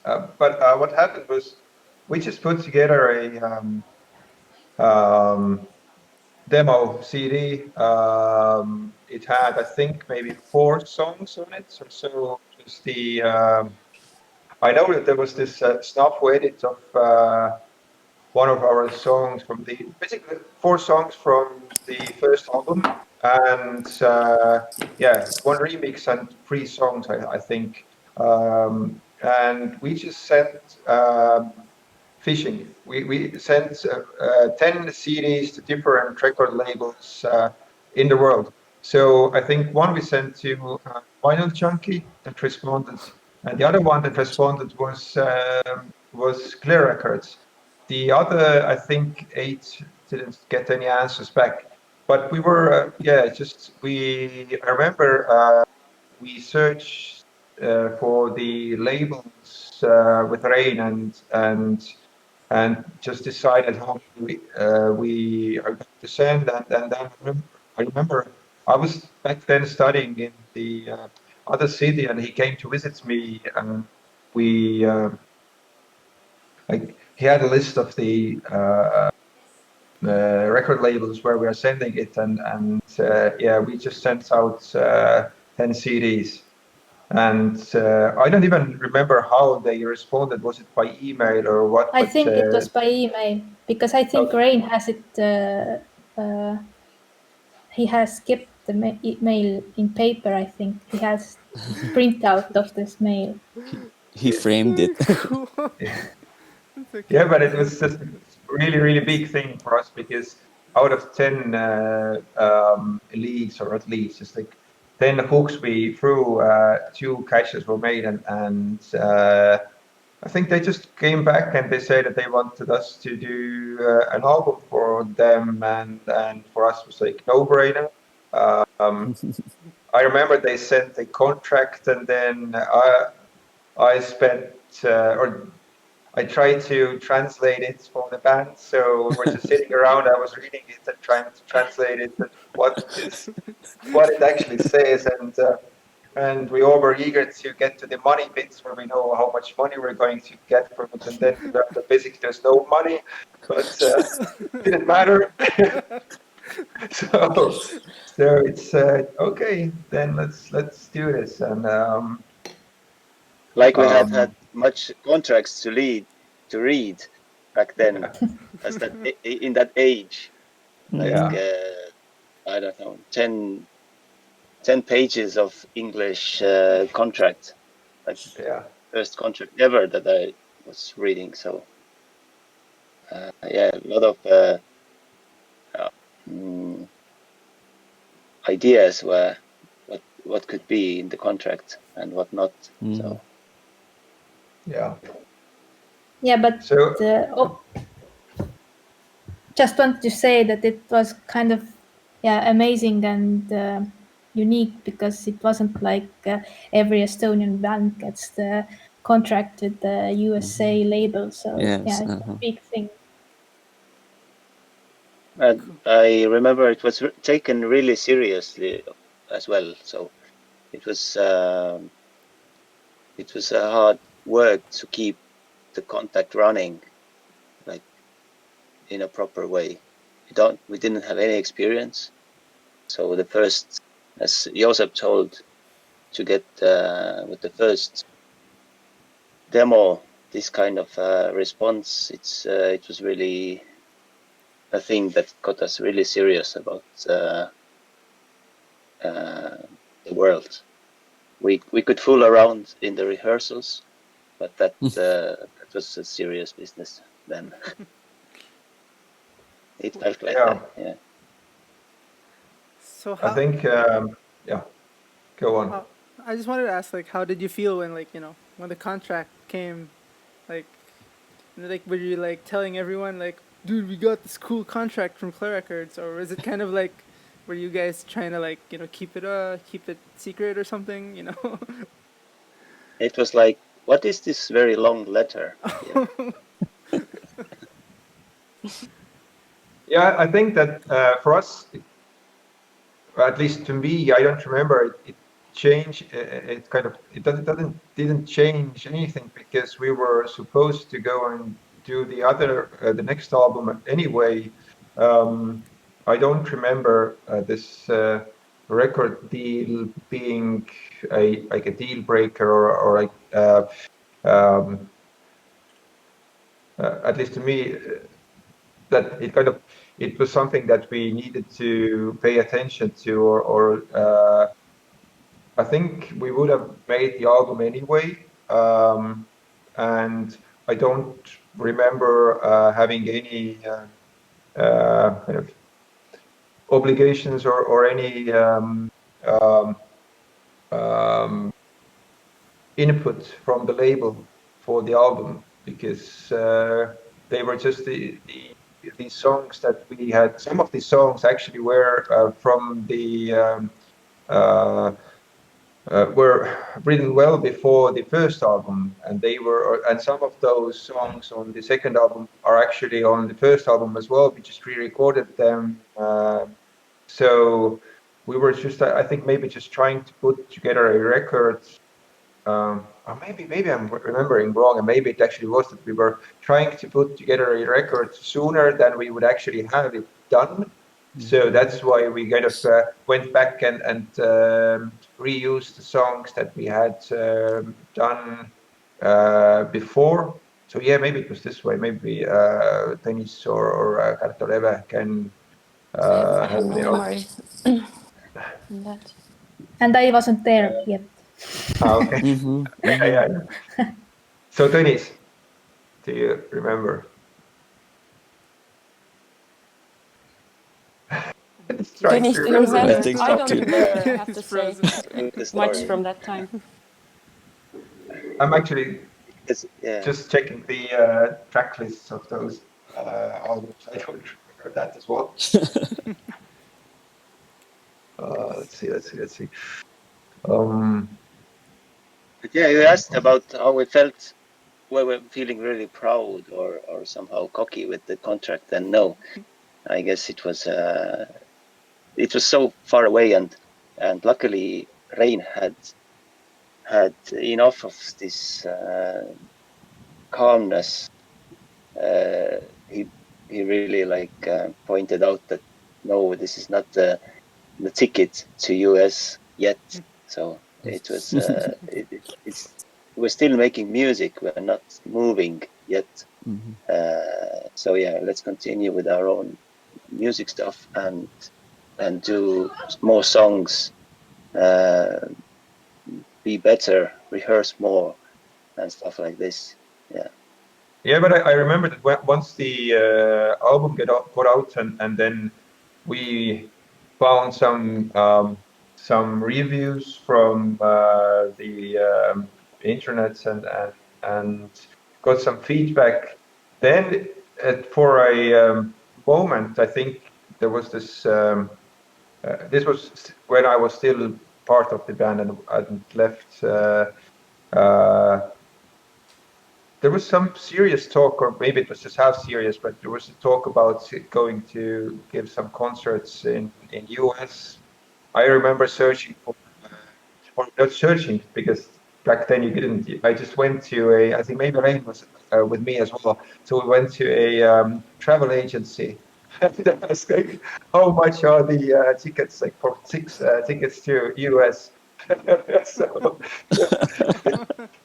[SPEAKER 6] But what happened was we just put together a um, demo CD. It had, I think, maybe 4 songs on it or so. Just the I know that there was this snuff edit of one of our songs from the basically 4 songs from the first album, and yeah, one remix and 3 songs, I think. And we just sent fishing. We sent 10 CDs to different record labels in the world. So I think one we sent to Vinyl Junkie that responded, and the other one that responded was Clear Records. The other, I think, 8 didn't get any answers back. But we were, yeah, just we. I remember we searched for the labels with Rain and just decided how we are going to send. And then I remember I was back then studying in the other city, and he came to visit me, and we like he had a list of the record labels where we are sending it, and yeah, we just sent out 10 CDs. And I don't even remember how they responded. Was it by email or what?
[SPEAKER 2] I
[SPEAKER 6] But
[SPEAKER 2] think it was by email because I think
[SPEAKER 6] okay.
[SPEAKER 2] Rain has it. He has kept the mail in paper. I think he has printout of this mail.
[SPEAKER 3] he
[SPEAKER 1] it's
[SPEAKER 3] framed
[SPEAKER 1] so
[SPEAKER 3] it.
[SPEAKER 1] cool.
[SPEAKER 6] Yeah.
[SPEAKER 1] okay.
[SPEAKER 6] Yeah, but it was just a really, really big thing for us because out of 10 leads, or not leads, just like 10 hooks we threw, 2 catches were made, and I think they just came back and they said that they wanted us to do an album for them, and for us it was like no-brainer. I remember they sent the contract, and then I spent or I tried to translate it for the band. So we were just sitting around. I was reading it and trying to translate it and what it actually says, and we all were eager to get to the money bits where we know how much money we're going to get from it, and then we learned that basically there's no money, but didn't matter. so it's okay. Then let's do this, and
[SPEAKER 5] Like we had much contracts to read back then, as that in that age, like I don't know, 10 pages of English contract, like first contract ever that I was reading. So yeah, a lot of ideas were what could be in the contract and what not. So
[SPEAKER 2] Yeah, but just want to say that it was kind of amazing and unique, because it wasn't like every Estonian band gets the contract with the USA label. So
[SPEAKER 3] Yes,
[SPEAKER 2] it's a big thing.
[SPEAKER 5] And I remember it was taken really seriously as well. So it was a hard work to keep the contact running, like in a proper way. We didn't have any experience. So the first, as Josep told, to get with the first demo this kind of response, it was really a thing that got us really serious about the world. We could fool around in the rehearsals, but that was a serious business then. It felt like that, yeah.
[SPEAKER 1] So
[SPEAKER 6] I think, go on.
[SPEAKER 1] I just wanted to ask, like, how did you feel when, like, when the contract came, like were you like telling everyone, like, dude, we got this cool contract from Claire Records, or was it kind of like, were you guys trying to, like, keep it secret or something,
[SPEAKER 5] It was like, what is this very long letter?
[SPEAKER 6] Yeah, I think that for us, at least to me, I don't remember it changed. It kind of didn't change anything, because we were supposed to go and do the next album anyway. I don't remember this record deal being like a deal breaker, or like at least to me, that it was something that we needed to pay attention to, or I think we would have made the album anyway, and I don't remember having any kind of obligations or any input from the label for the album, because they were just these songs that we had. Some of these songs actually were from the were written well before the first album, and some of those songs on the second album are actually on the first album as well. We just re-recorded them, so we were just, I think, maybe just trying to put together a record. Or maybe I'm remembering wrong, and maybe it actually was that we were trying to put together a record sooner than we would actually have it done. So that's why we kind of went back and reused the songs that we had done before. So yeah, maybe it was this way. Maybe Tõnis or Karto Leve can help me out.
[SPEAKER 7] That.
[SPEAKER 2] And I wasn't there yet.
[SPEAKER 6] Okay. Yeah. So Tõnis, Do you remember? It's trying
[SPEAKER 7] Denise,
[SPEAKER 6] to
[SPEAKER 7] do you
[SPEAKER 6] remember.
[SPEAKER 3] I
[SPEAKER 7] remember?
[SPEAKER 3] think
[SPEAKER 7] I
[SPEAKER 3] so
[SPEAKER 7] don't
[SPEAKER 3] too.
[SPEAKER 7] have to
[SPEAKER 1] It's
[SPEAKER 7] say
[SPEAKER 1] frozen.
[SPEAKER 5] The
[SPEAKER 7] much
[SPEAKER 5] story.
[SPEAKER 7] from that time.
[SPEAKER 6] I'm actually
[SPEAKER 5] Yeah.
[SPEAKER 6] just checking the track lists of those albums. I don't remember that as well. Let's see.
[SPEAKER 5] But yeah, you asked about how we felt. We were feeling really proud or somehow cocky with the contract. And no, I guess it was so far away, and luckily Rein had enough of this calmness. He really pointed out that no, this is not the ticket to US yet. So it was it's we're still making music. We're not moving yet.
[SPEAKER 3] Mhm.
[SPEAKER 5] So yeah, let's continue with our own music stuff and do more songs, be better, rehearse more, and stuff like this. Yeah.
[SPEAKER 6] Yeah, but I remember that once the album got out, and then we found some reviews from the internet, and got some feedback. Then for a moment, I think there was this. This was when I was still part of the band and hadn't left. Uh, there was some serious talk, or maybe it was just half serious, but there was a talk about going to give some concerts in US. I remember searching for, or not searching, because back then you didn't. I just went to I think maybe Rain was with me as well. So we went to a travel agency. And I was like, how much are the tickets, like for 6 tickets to US? So,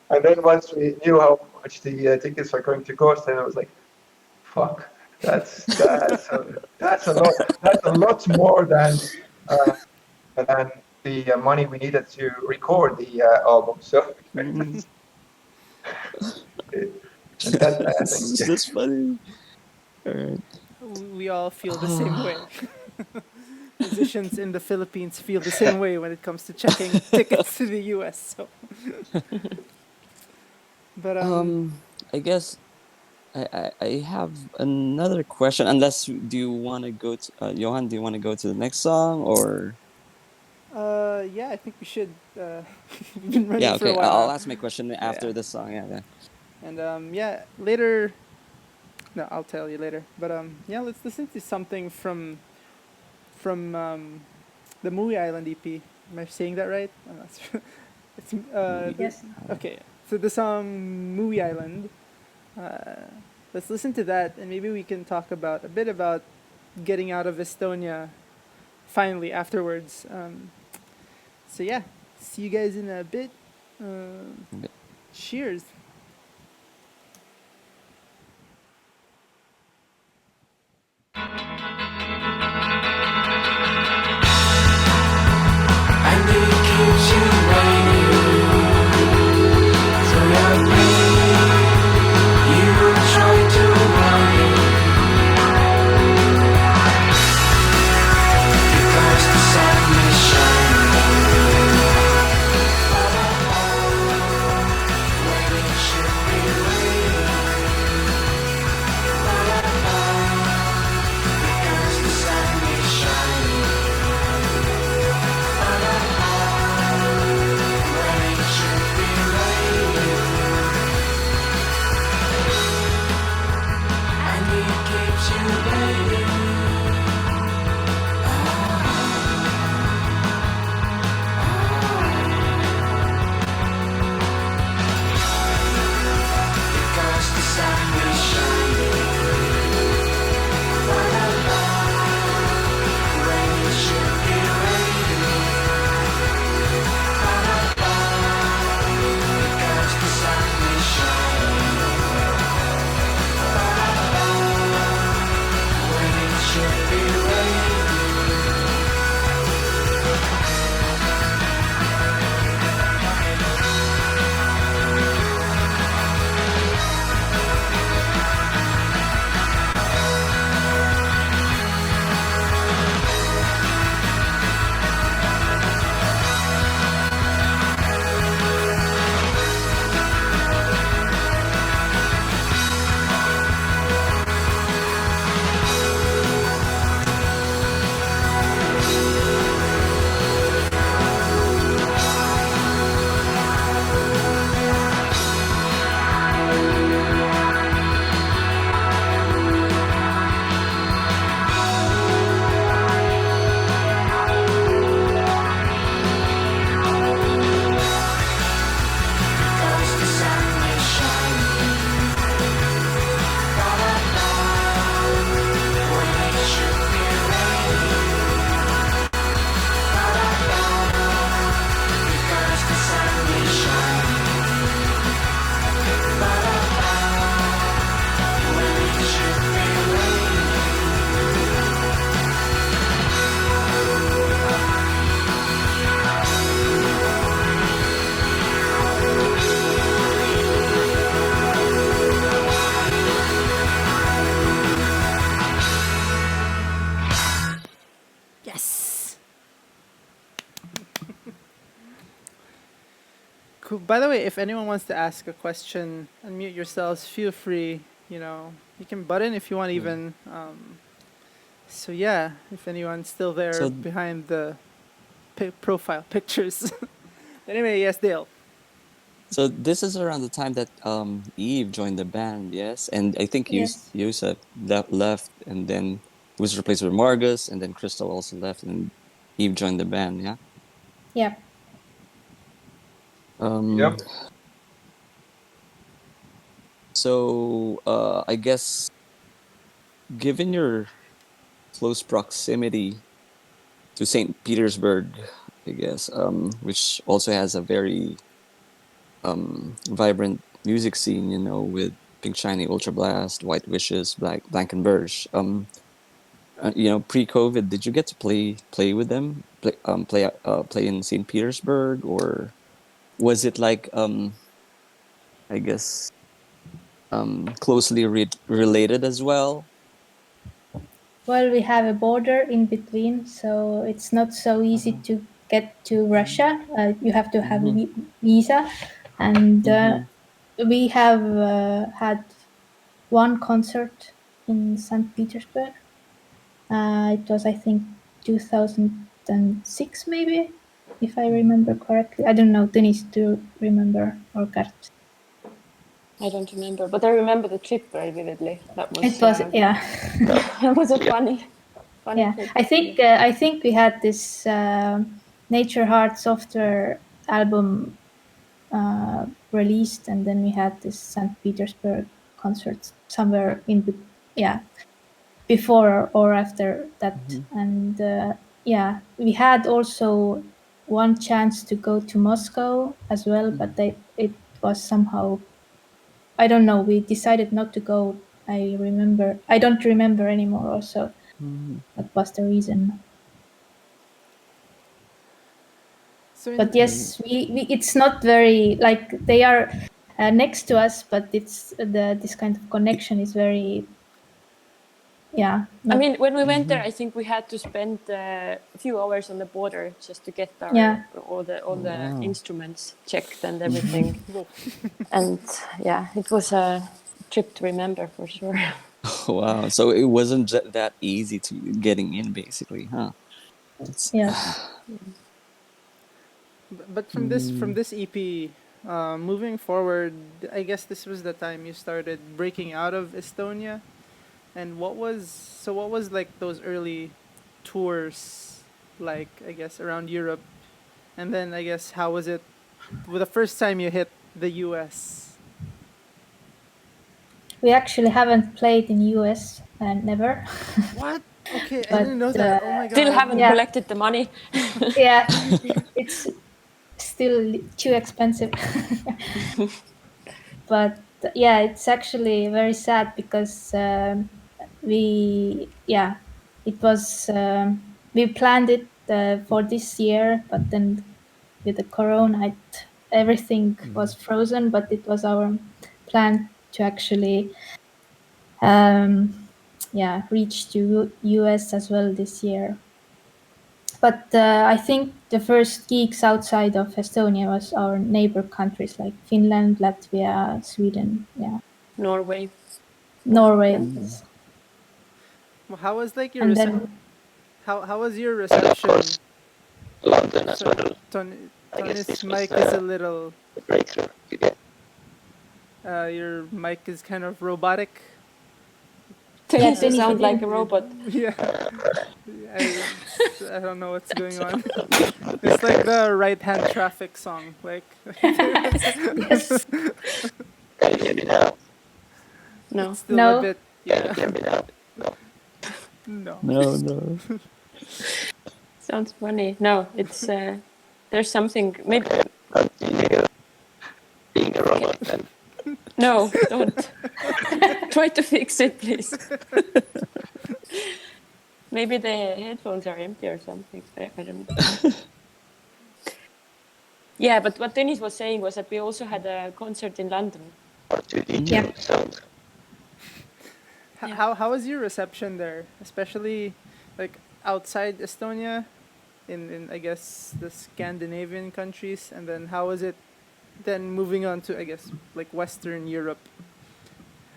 [SPEAKER 6] and then once we knew how much the tickets are going to cost, then I was like, "Fuck, that's a lot. That's a lot more than the money we needed to record the album." So,
[SPEAKER 3] Mm.
[SPEAKER 6] and that I think,
[SPEAKER 3] That's funny. All right.
[SPEAKER 1] We all feel the same way. Musicians in the Philippines feel the same way when it comes to checking tickets to the US. So, but
[SPEAKER 3] I guess I have another question. Unless do you want to go to Johan? Do you want to go to the next song or?
[SPEAKER 1] yeah, I think we should. We've been running
[SPEAKER 3] Yeah.
[SPEAKER 1] for a
[SPEAKER 3] Okay.
[SPEAKER 1] while
[SPEAKER 3] I'll
[SPEAKER 1] now.
[SPEAKER 3] ask my question after
[SPEAKER 1] Yeah.
[SPEAKER 3] the song. Yeah.
[SPEAKER 1] And yeah, later. No, I'll tell you later. But yeah, let's listen to something from the Movie Island EP. Am I saying that right? I'm not sure. It's
[SPEAKER 2] Yes.
[SPEAKER 1] okay. So the song Movie Island. Let's listen to that, and maybe we can talk about a bit about getting out of Estonia. Finally, afterwards. So yeah, see you guys in a bit. Cheers.
[SPEAKER 4] And it keeps you waiting through your pain. You try to run it because the sun is shining. When it
[SPEAKER 1] by the way, if anyone wants to ask a question, unmute yourselves. Feel free. You can butt in if you want even. So yeah, if anyone's still there
[SPEAKER 3] So
[SPEAKER 1] behind the profile pictures. Anyway, yes, Dale.
[SPEAKER 3] so this is around the time that Eve joined the band, yes, and I think
[SPEAKER 2] Yes.
[SPEAKER 3] Yusuf left, and then was replaced with Margus, and then Crystal also left, and Eve joined the band. Yeah.
[SPEAKER 2] Yeah.
[SPEAKER 3] Um.
[SPEAKER 6] Yep.
[SPEAKER 3] So I guess given your close proximity to St. Petersburg, I guess, which also has a very vibrant music scene, with Pink Shiny, Ultra Blast, White Wishes, Blankenberge. Pre-COVID, did you get to play with them? Play in St. Petersburg, or was it like I guess closely related as well?
[SPEAKER 2] Well, we have a border in between, so it's not so easy to get to Russia. You have to have a
[SPEAKER 3] Mm-hmm.
[SPEAKER 2] visa, and
[SPEAKER 3] Mm-hmm.
[SPEAKER 2] we have had one concert in St. Petersburg. It was, I think, 2006, maybe, if I remember correctly. I don't know, Denise, do you remember, or Gert?
[SPEAKER 7] I don't remember, but I remember the trip very vividly. That was
[SPEAKER 2] It was, yeah.
[SPEAKER 7] that was a funny
[SPEAKER 2] Yeah,
[SPEAKER 7] trip.
[SPEAKER 2] I think we had this Nature Heart software album released, and then we had this St. Petersburg concert somewhere before or after that. And yeah, we had also one chance to go to Moscow as well, but it was somehow, I don't know, we decided not to go. I don't remember anymore also
[SPEAKER 3] Mm-hmm.
[SPEAKER 2] what was the reason.
[SPEAKER 1] So
[SPEAKER 2] But
[SPEAKER 1] in
[SPEAKER 2] yes, we it's not very, like, they are next to us, but it's this kind of connection is very,
[SPEAKER 7] I
[SPEAKER 2] not,
[SPEAKER 7] mean, when we went there, I think we had to spend a few hours on the border just to get
[SPEAKER 2] yeah.
[SPEAKER 7] all the
[SPEAKER 3] Wow.
[SPEAKER 7] instruments checked and everything. And yeah, it was a trip to remember for sure.
[SPEAKER 3] Wow. So it wasn't that easy to getting in, basically, huh? It's,
[SPEAKER 2] Yes.
[SPEAKER 1] but from this EP, moving forward, I guess this was the time you started breaking out of Estonia. And what was like those early tours like, I guess, around Europe? And then I guess how was it with the first time you hit the US?
[SPEAKER 2] We actually haven't played in US, never.
[SPEAKER 1] What? Okay, I
[SPEAKER 2] But
[SPEAKER 1] didn't know that. Oh my
[SPEAKER 7] Still
[SPEAKER 1] god.
[SPEAKER 7] haven't
[SPEAKER 2] yeah,
[SPEAKER 7] collected the money.
[SPEAKER 2] yeah, it's still too expensive. But yeah, it's actually very sad because it was, we planned it for this year, but then with the corona, everything was frozen. But it was our plan to actually reach to US as well this year. But I think the first gigs outside of Estonia was our neighbor countries like Finland, Latvia, Sweden,
[SPEAKER 7] Norway.
[SPEAKER 2] Norway.
[SPEAKER 7] Yeah.
[SPEAKER 2] Yes.
[SPEAKER 1] Well, how was like your
[SPEAKER 2] And then
[SPEAKER 1] how was your
[SPEAKER 5] And of course,
[SPEAKER 1] reception?
[SPEAKER 5] London as
[SPEAKER 1] So
[SPEAKER 5] well. I guess
[SPEAKER 1] Tony's
[SPEAKER 5] this was
[SPEAKER 1] mic is a little
[SPEAKER 5] the breakthrough to get.
[SPEAKER 1] your mic is kind of robotic.
[SPEAKER 7] Dennis, you
[SPEAKER 2] Dennis,
[SPEAKER 7] sound
[SPEAKER 2] you
[SPEAKER 7] like a
[SPEAKER 2] didn't-
[SPEAKER 7] robot.
[SPEAKER 1] Yeah. I don't know what's going on. It's like the right hand traffic song. Like
[SPEAKER 2] Yes.
[SPEAKER 5] Can you hear me now?
[SPEAKER 7] No,
[SPEAKER 1] it's still a
[SPEAKER 2] No.
[SPEAKER 1] bit
[SPEAKER 5] Can you
[SPEAKER 1] yeah.
[SPEAKER 5] hear me now? No.
[SPEAKER 1] No.
[SPEAKER 3] no.
[SPEAKER 7] sounds funny. No, it's there's something. Maybe
[SPEAKER 5] Okay, continue being a robot then.
[SPEAKER 7] no, don't try to fix it, please. Maybe the headphones are empty or something. I don't know. Yeah, but what Dennis was saying was that we also had a concert in London.
[SPEAKER 5] Or 2D
[SPEAKER 2] Yeah.
[SPEAKER 5] sound.
[SPEAKER 7] Yeah.
[SPEAKER 1] How was your reception there, especially like outside Estonia, in I guess the Scandinavian countries, and then how was it then moving on to, I guess, like Western Europe,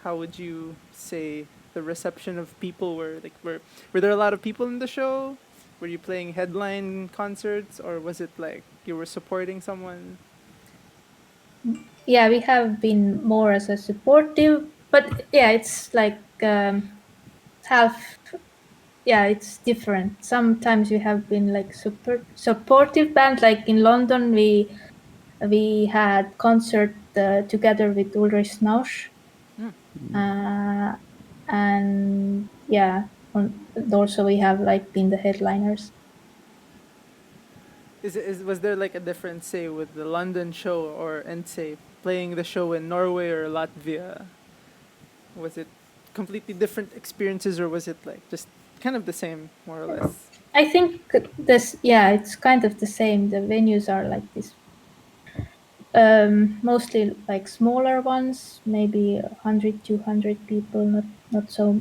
[SPEAKER 1] how would you say the reception of people were? Like, were there a lot of people in the show? Were you playing headline concerts, or was it like you were supporting someone?
[SPEAKER 2] Yeah, we have been more as a supportive, but yeah, it's like half. Yeah, it's different. Sometimes we have been like super supportive band. Like in London, we had concert together with Ulrich Nausch, and yeah, also we have like been the headliners.
[SPEAKER 1] Was there like a difference, say, with the London show or and say playing the show in Norway or Latvia? Was it completely different experiences, or was it like just kind of the same, more or less?
[SPEAKER 2] I think this, yeah, it's kind of the same. The venues are like this, mostly like smaller ones, maybe 100, 200 people, not so,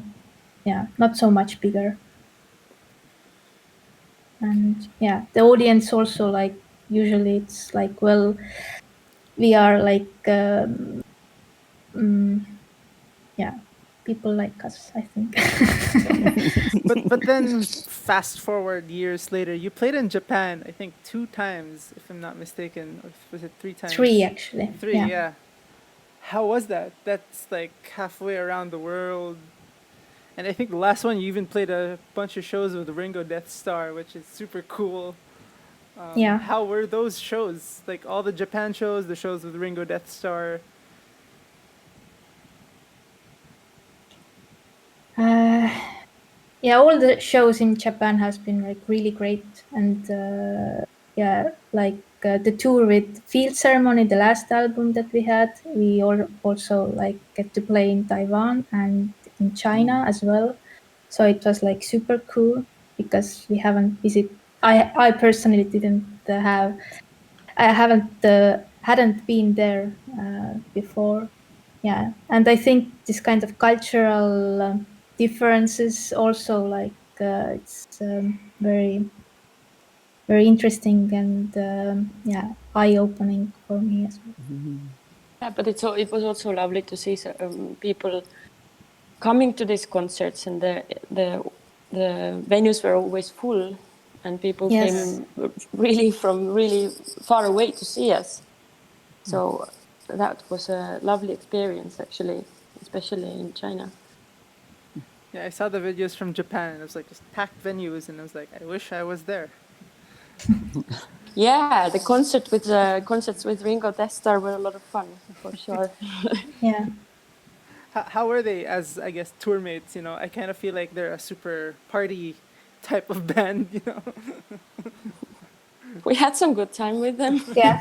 [SPEAKER 2] yeah, not so much bigger. And yeah, the audience also, like usually it's like, well, we are like yeah, people like us, I think.
[SPEAKER 1] But then fast forward years later, you played in Japan, I think 2 times, if I'm not mistaken, or was it 3 times?
[SPEAKER 2] 3 actually.
[SPEAKER 1] 3, yeah. How was that? That's like halfway around the world. And I think the last one you even played a bunch of shows with Ringo Death Star, which is super cool.
[SPEAKER 2] Yeah.
[SPEAKER 1] How were those shows? Like all the Japan shows, the shows with Ringo Death Star.
[SPEAKER 2] Yeah, all the shows in Japan has been like really great, and yeah, like the tour with Field Ceremony, the last album that we had, we also like get to play in Taiwan and in China as well. So it was like super cool because we haven't visited. I personally didn't have. I hadn't been there before. Yeah, and I think this kind of cultural differences also like it's very very interesting and yeah, eye opening for me as well.
[SPEAKER 7] Yeah, but it was also lovely to see people coming to these concerts, and the venues were always full, and people
[SPEAKER 2] Yes.
[SPEAKER 7] came really from really far away to see us. So that was a lovely experience, actually, especially in China.
[SPEAKER 1] Yeah, I saw the videos from Japan, and it was like just packed venues, and I was like, I wish I was there.
[SPEAKER 7] Yeah, the concerts with Ringo Death Star were a lot of fun, for sure.
[SPEAKER 2] Yeah.
[SPEAKER 1] How are they as, I guess, tour mates? You know, I kind of feel like they're a super party type of band. You know,
[SPEAKER 7] We had some good time with them.
[SPEAKER 2] Yeah.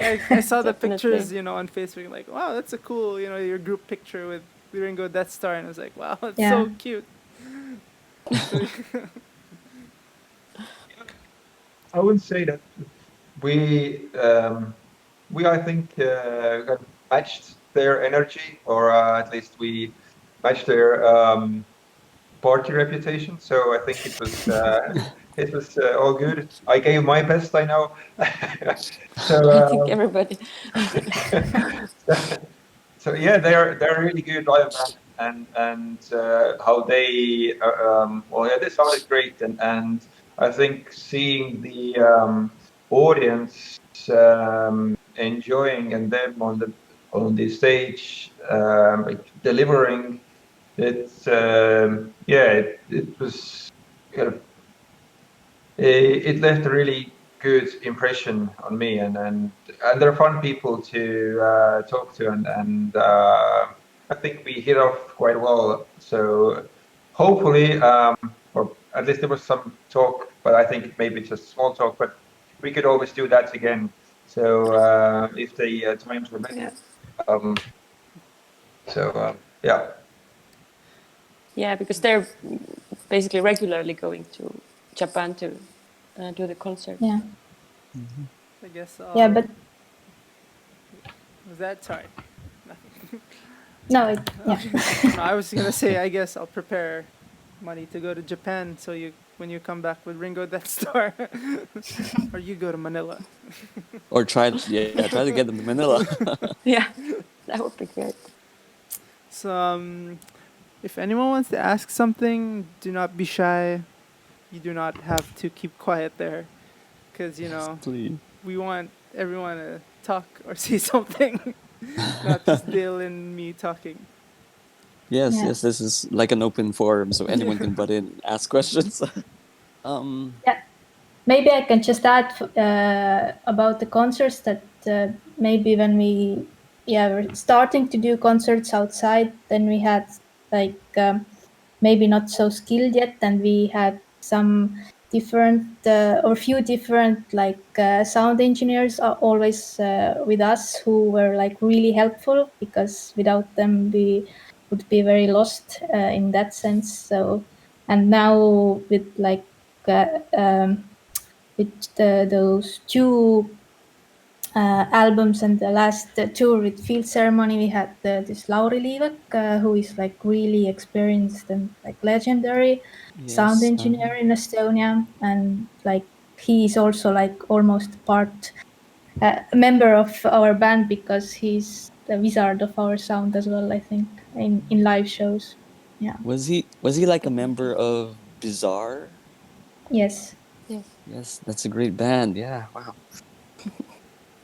[SPEAKER 1] I saw the
[SPEAKER 7] Definitely.
[SPEAKER 1] pictures, you know, on Facebook. Like, wow, that's a cool, you know, your group picture with Ringo Death Star, and I was like, wow, it's so
[SPEAKER 2] Yeah.
[SPEAKER 1] cute.
[SPEAKER 6] I would say that we I think kind of matched their energy, or at least we matched their party reputation. So I think it was all good. I gave my best, I know. So
[SPEAKER 7] I think everybody.
[SPEAKER 6] so yeah, they're a really good live band, and how they well, yeah, they sounded great, and I think seeing the audience enjoying, and them on the stage like delivering, it's yeah, it was kind of it left a really good impression on me, and they're fun people to talk to, and I think we hit off quite well. So hopefully, or at least there was some talk, but I think maybe just small talk, but we could always do that again. So if the times were better. Yeah.
[SPEAKER 7] Yeah, because they're basically regularly going to Japan to do the concert.
[SPEAKER 2] Yeah.
[SPEAKER 1] I guess.
[SPEAKER 2] Yeah, but
[SPEAKER 1] Was that sorry?
[SPEAKER 2] no, yeah.
[SPEAKER 1] No, I was gonna say, I guess I'll prepare money to go to Japan, so you when you come back with Ringo Death Star, or you go to Manila.
[SPEAKER 3] Or try to get them to Manila.
[SPEAKER 7] Yeah, that would be great.
[SPEAKER 1] So, if anyone wants to ask something, do not be shy. You do not have to keep quiet there, because
[SPEAKER 3] Please.
[SPEAKER 1] we want everyone to talk or say something, not just Dale and me talking.
[SPEAKER 3] Yes,
[SPEAKER 2] Yeah.
[SPEAKER 3] yes. This is like an open forum, so anyone can butt in and ask questions.
[SPEAKER 2] Yeah. Maybe I can just add about the concerts that maybe when we were starting to do concerts outside, then we had like maybe not so skilled yet, and we had some different or few different like sound engineers are always with us who were like really helpful, because without them we would be very lost in that sense. So, and now with like with those two albums and the last tour with Field Ceremony, we had this Lauri Liivak, who is like really experienced and like legendary sound
[SPEAKER 3] yes.
[SPEAKER 2] engineer in Estonia, and like he is also like almost part a member of our band, because he's the wizard of our sound as well, I think, in live shows. Yeah.
[SPEAKER 3] Was he like a member of Bizarre?
[SPEAKER 2] Yes.
[SPEAKER 7] Yes.
[SPEAKER 3] Yes, that's a great band. Yeah. Wow.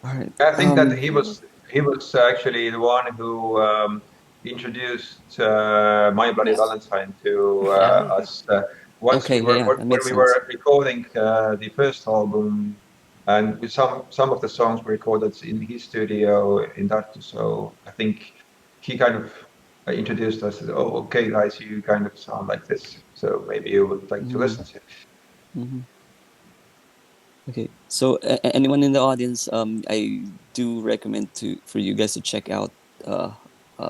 [SPEAKER 3] All right.
[SPEAKER 6] I think that he was actually the one who introduced My Bloody
[SPEAKER 7] Yeah.
[SPEAKER 6] Valentine to
[SPEAKER 7] Yeah.
[SPEAKER 6] us once
[SPEAKER 3] Okay.
[SPEAKER 6] we were
[SPEAKER 3] Yeah, that
[SPEAKER 6] when
[SPEAKER 3] makes
[SPEAKER 6] we
[SPEAKER 3] sense.
[SPEAKER 6] were recording the first album, and with some of the songs were recorded in his studio in Tartu. So I think he kind of introduced us. Oh, okay, guys, you kind of sound like this. So maybe you would like to listen to it.
[SPEAKER 3] Mm-hmm. Okay, so anyone in the audience, I do recommend for you guys to check out uh,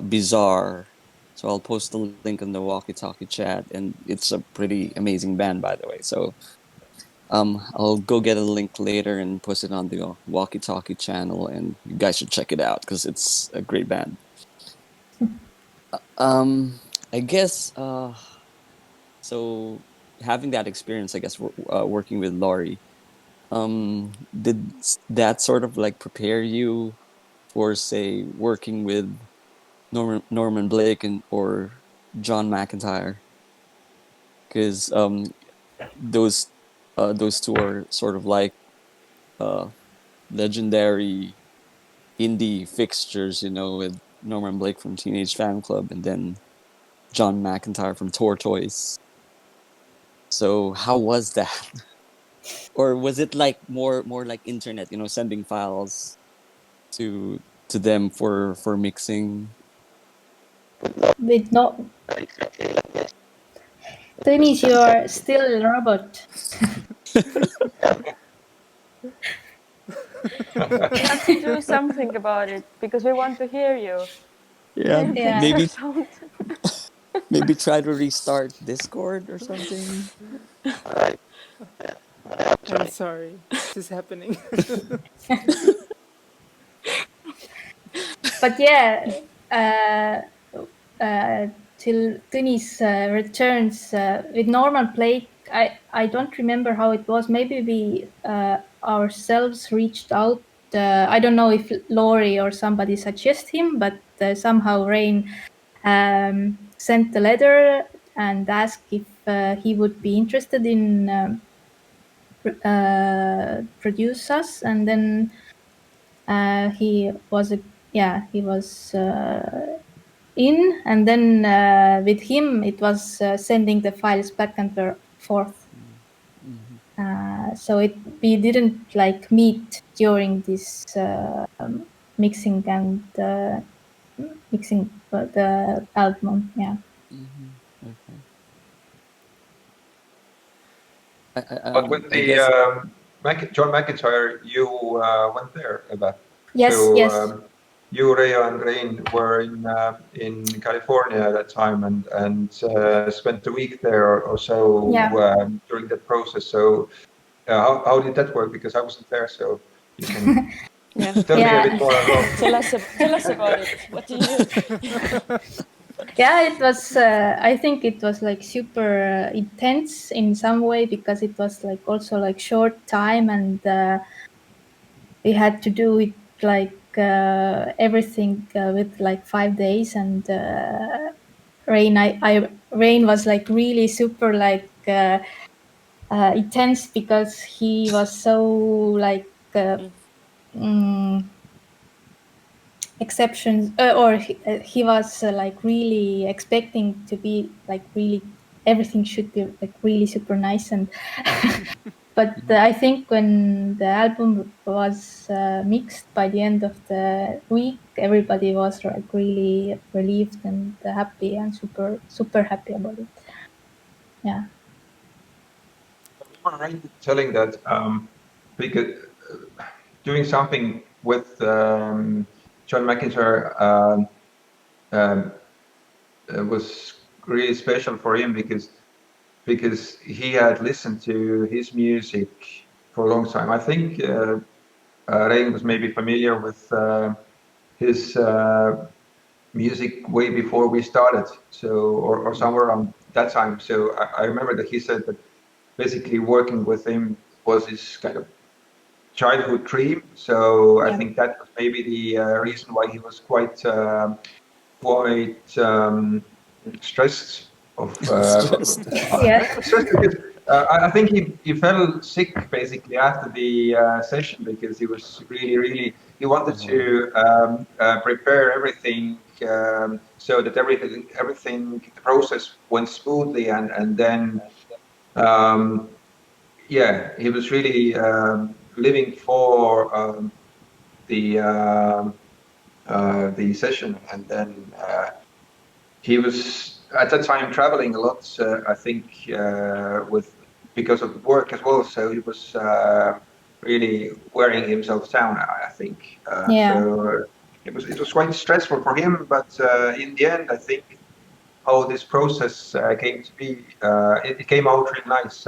[SPEAKER 3] Bizarre. So I'll post the link in the walkie-talkie chat, and it's a pretty amazing band, by the way. So I'll go get a link later and post it on the walkie-talkie channel, and you guys should check it out because it's a great band. Um, I guess so. Having that experience, I guess, working with Laurie, did that sort of like prepare you for, say, working with Norman Blake and or John McIntyre? Because those two are sort of like uh legendary indie fixtures, with Norman Blake from Teenage Fan Club and then John McIntyre from Tortoise. So how was that? Or was it like more like internet, sending files to them for mixing?
[SPEAKER 2] With no
[SPEAKER 5] Exactly like this.
[SPEAKER 2] Dennis, you are still a robot.
[SPEAKER 7] You have to do something about it because we want to hear you.
[SPEAKER 3] Yeah,
[SPEAKER 7] Can you fix
[SPEAKER 2] Yeah.
[SPEAKER 7] your
[SPEAKER 3] maybe
[SPEAKER 7] sound?
[SPEAKER 3] maybe try to restart Discord or something.
[SPEAKER 5] Right. I'm
[SPEAKER 1] I'm
[SPEAKER 5] trying.
[SPEAKER 1] sorry, this is happening.
[SPEAKER 2] But yeah, till Dennis returns with Norman Blake, I don't remember how it was. Maybe we ourselves reached out. I don't know if Laurie or somebody suggested him, but somehow Rain sent a letter and asked if he would be interested in produce us, and then he was in, and then with him it was sending the files back and forth. So we didn't like meet during this mixing and mixing the album. Yeah.
[SPEAKER 3] Okay.
[SPEAKER 6] But with
[SPEAKER 3] I
[SPEAKER 6] the
[SPEAKER 3] guess.
[SPEAKER 6] John McIntyre, you went there, Eva.
[SPEAKER 2] Yes.
[SPEAKER 6] So
[SPEAKER 2] Yes.
[SPEAKER 6] you, Rhea, and Rain were in California at that time, and spent a week there or so
[SPEAKER 2] Yeah.
[SPEAKER 6] during that process. So how did that work? Because I wasn't there, so you can
[SPEAKER 7] Yeah.
[SPEAKER 6] tell me a bit
[SPEAKER 2] Yeah.
[SPEAKER 6] more about.
[SPEAKER 7] Tell us about it. What do you do?
[SPEAKER 2] Yeah, it was. I think it was like super intense in some way because it was like also like short time, and we had to do it like everything with like 5 days. And Rain was like really super like intense because he was so like exceptions or he was like really expecting to be like really everything should be like really super nice. And but I think when the album was mixed by the end of the week, everybody was like really relieved and happy and super happy about it. Yeah.
[SPEAKER 6] You were right telling that because doing something with John McIntyre um, was really special for him because he had listened to his music for a long time. I think Rein was maybe familiar with his music way before we started, so or somewhere around that time. So I remember that he said that basically working with him was his kind of childhood dream. So I
[SPEAKER 2] Yeah.
[SPEAKER 6] think that was maybe the reason why he was quite stressed of
[SPEAKER 3] Stressed.
[SPEAKER 2] Yeah.
[SPEAKER 6] stressed because I think he fell sick basically after the session because he was really he wanted to prepare everything so that everything the process went smoothly and then um, yeah, he was really living for the session, and then he was at that time traveling a lot. I think with because of work as well. So he was really wearing himself down. I think
[SPEAKER 2] Yeah.
[SPEAKER 6] so. It was quite stressful for him, but in the end, I think how this process came to be. It came out really nice.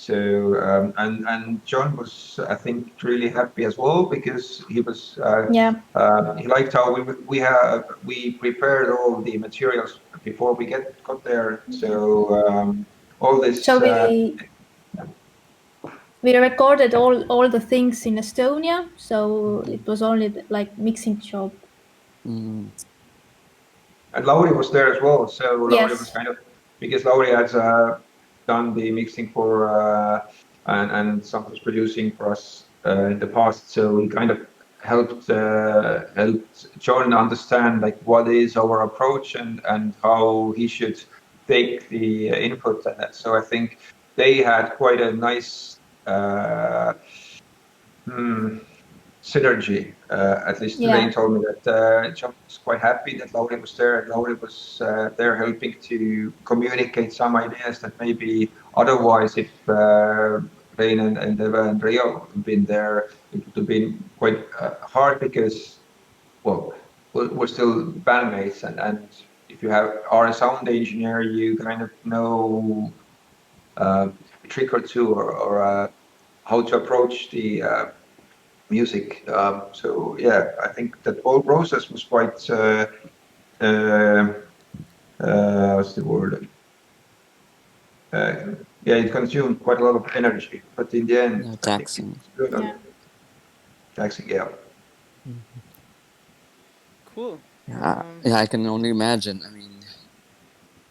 [SPEAKER 6] And John was, I think, really happy as well because he was
[SPEAKER 2] Yeah.
[SPEAKER 6] he liked how we prepared all the materials before we got there. So all
[SPEAKER 2] So
[SPEAKER 6] this.
[SPEAKER 2] we recorded all the things in Estonia, so it was only like mixing job.
[SPEAKER 3] Mm.
[SPEAKER 6] And Lauri was there as well. So Lauri was
[SPEAKER 2] Yes.
[SPEAKER 6] kind of because Lauri has done the mixing for and sometimes producing for us in the past. So he kind of helped John understand like what is our approach and how he should take the input and that. So I think they had quite a nice hmm, synergy. At least
[SPEAKER 2] Yeah.
[SPEAKER 6] Rain told me that John was quite happy that Lauri was there. And Lauri was there helping to communicate some ideas that maybe otherwise, if Rain and Eva and Rio had been there, it would have been quite hard because, well, we're still bandmates. And if you are a sound engineer, you kind of know a trick or two or how to approach the music. So yeah, I think that whole process was quite uh, what's the word? Yeah, it consumed quite a lot of energy, but in the end,
[SPEAKER 3] Yeah,
[SPEAKER 6] I think it
[SPEAKER 3] taxing.
[SPEAKER 6] was good.
[SPEAKER 2] Yeah.
[SPEAKER 6] Taxing, yeah.
[SPEAKER 1] Cool.
[SPEAKER 3] Yeah, yeah, I can only imagine. I mean,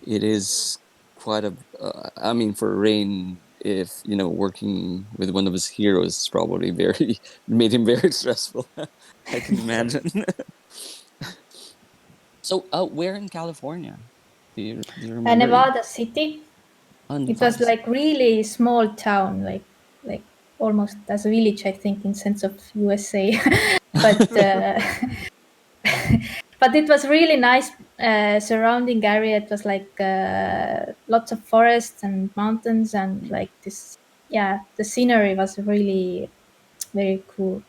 [SPEAKER 3] it is quite a. I mean, for Rain, if working with one of his heroes is probably very made him very stressful. I can imagine. So, where in California? Do you remember?
[SPEAKER 2] Nevada City.
[SPEAKER 3] Oh,
[SPEAKER 2] It was
[SPEAKER 3] Nevada.
[SPEAKER 2] like really small town, like almost as a village, I think, in sense of USA. But but it was really nice surrounding area. It was like lots of forests and mountains and like this. Yeah, the scenery was really very cool.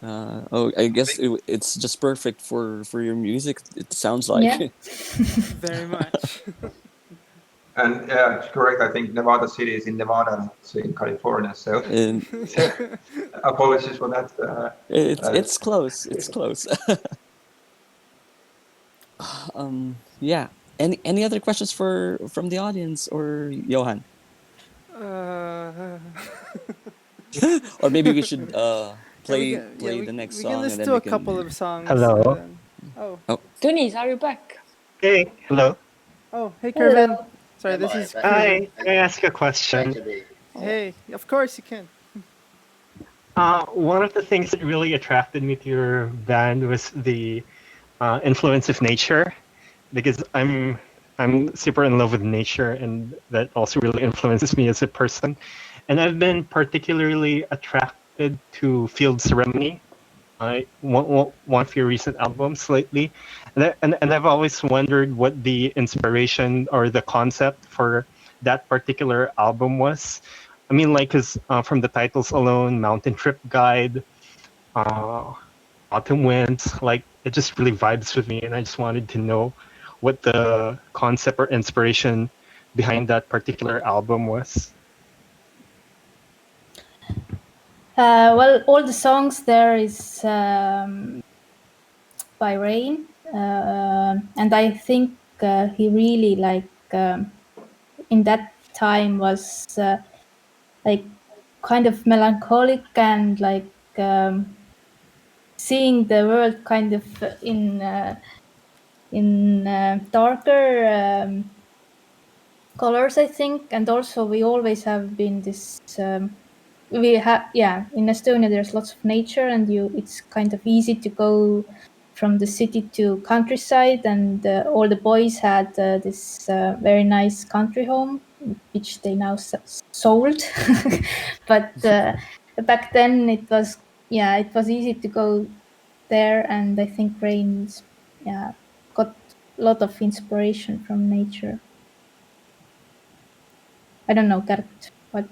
[SPEAKER 3] Oh, I guess it's just perfect for your music. It sounds like.
[SPEAKER 2] Yeah.
[SPEAKER 1] Very much.
[SPEAKER 6] And yeah, it's correct. I think Nevada City is in Nevada, not in California. So,
[SPEAKER 3] And
[SPEAKER 6] so apologies for that.
[SPEAKER 3] it's close. It's close. Yeah. Any other questions from the audience or Johan?
[SPEAKER 1] Uh,
[SPEAKER 3] Or maybe we should
[SPEAKER 1] yeah,
[SPEAKER 3] play the next
[SPEAKER 1] we can
[SPEAKER 3] song and
[SPEAKER 1] listen
[SPEAKER 3] then
[SPEAKER 1] to
[SPEAKER 3] we
[SPEAKER 1] a couple
[SPEAKER 3] can.
[SPEAKER 1] of songs and
[SPEAKER 8] Hello.
[SPEAKER 1] then. Oh,
[SPEAKER 3] Oh,
[SPEAKER 7] Tunis, are you back?
[SPEAKER 8] Hey, hello.
[SPEAKER 1] hey, Kervin.
[SPEAKER 2] Hello.
[SPEAKER 1] Sorry,
[SPEAKER 5] Am
[SPEAKER 1] this
[SPEAKER 5] I
[SPEAKER 1] is
[SPEAKER 5] back?
[SPEAKER 1] Kervin.
[SPEAKER 8] Hi, can I ask a
[SPEAKER 5] Trying
[SPEAKER 8] question?
[SPEAKER 5] to be.
[SPEAKER 1] Hey, of course you can.
[SPEAKER 8] One of the things that really attracted me to your band was the influence of nature, because I'm super in love with nature, and that also really influences me as a person. And I've been particularly attracted to Field Ceremony, one of your recent albums lately, and I've always wondered what the inspiration or the concept for that particular album was. I mean, like, cause from the titles alone, Mountain Trip Guide, uh, Autumn Winds, like it just really vibes with me, and I just wanted to know what the concept or inspiration behind that particular album was.
[SPEAKER 2] Well, all the songs there is by Rain, and I think he really in that time was like kind of melancholic and seeing the world kind of in darker colors, I think. And also we always have been this we have, yeah, in Estonia there's lots of nature, and it's kind of easy to go from the city to countryside, and all the boys had this very nice country home which they now sold. But back then it was, yeah, it was easy to go there, and I think Rain's, yeah, got a lot of inspiration from nature. I don't know, Gert, what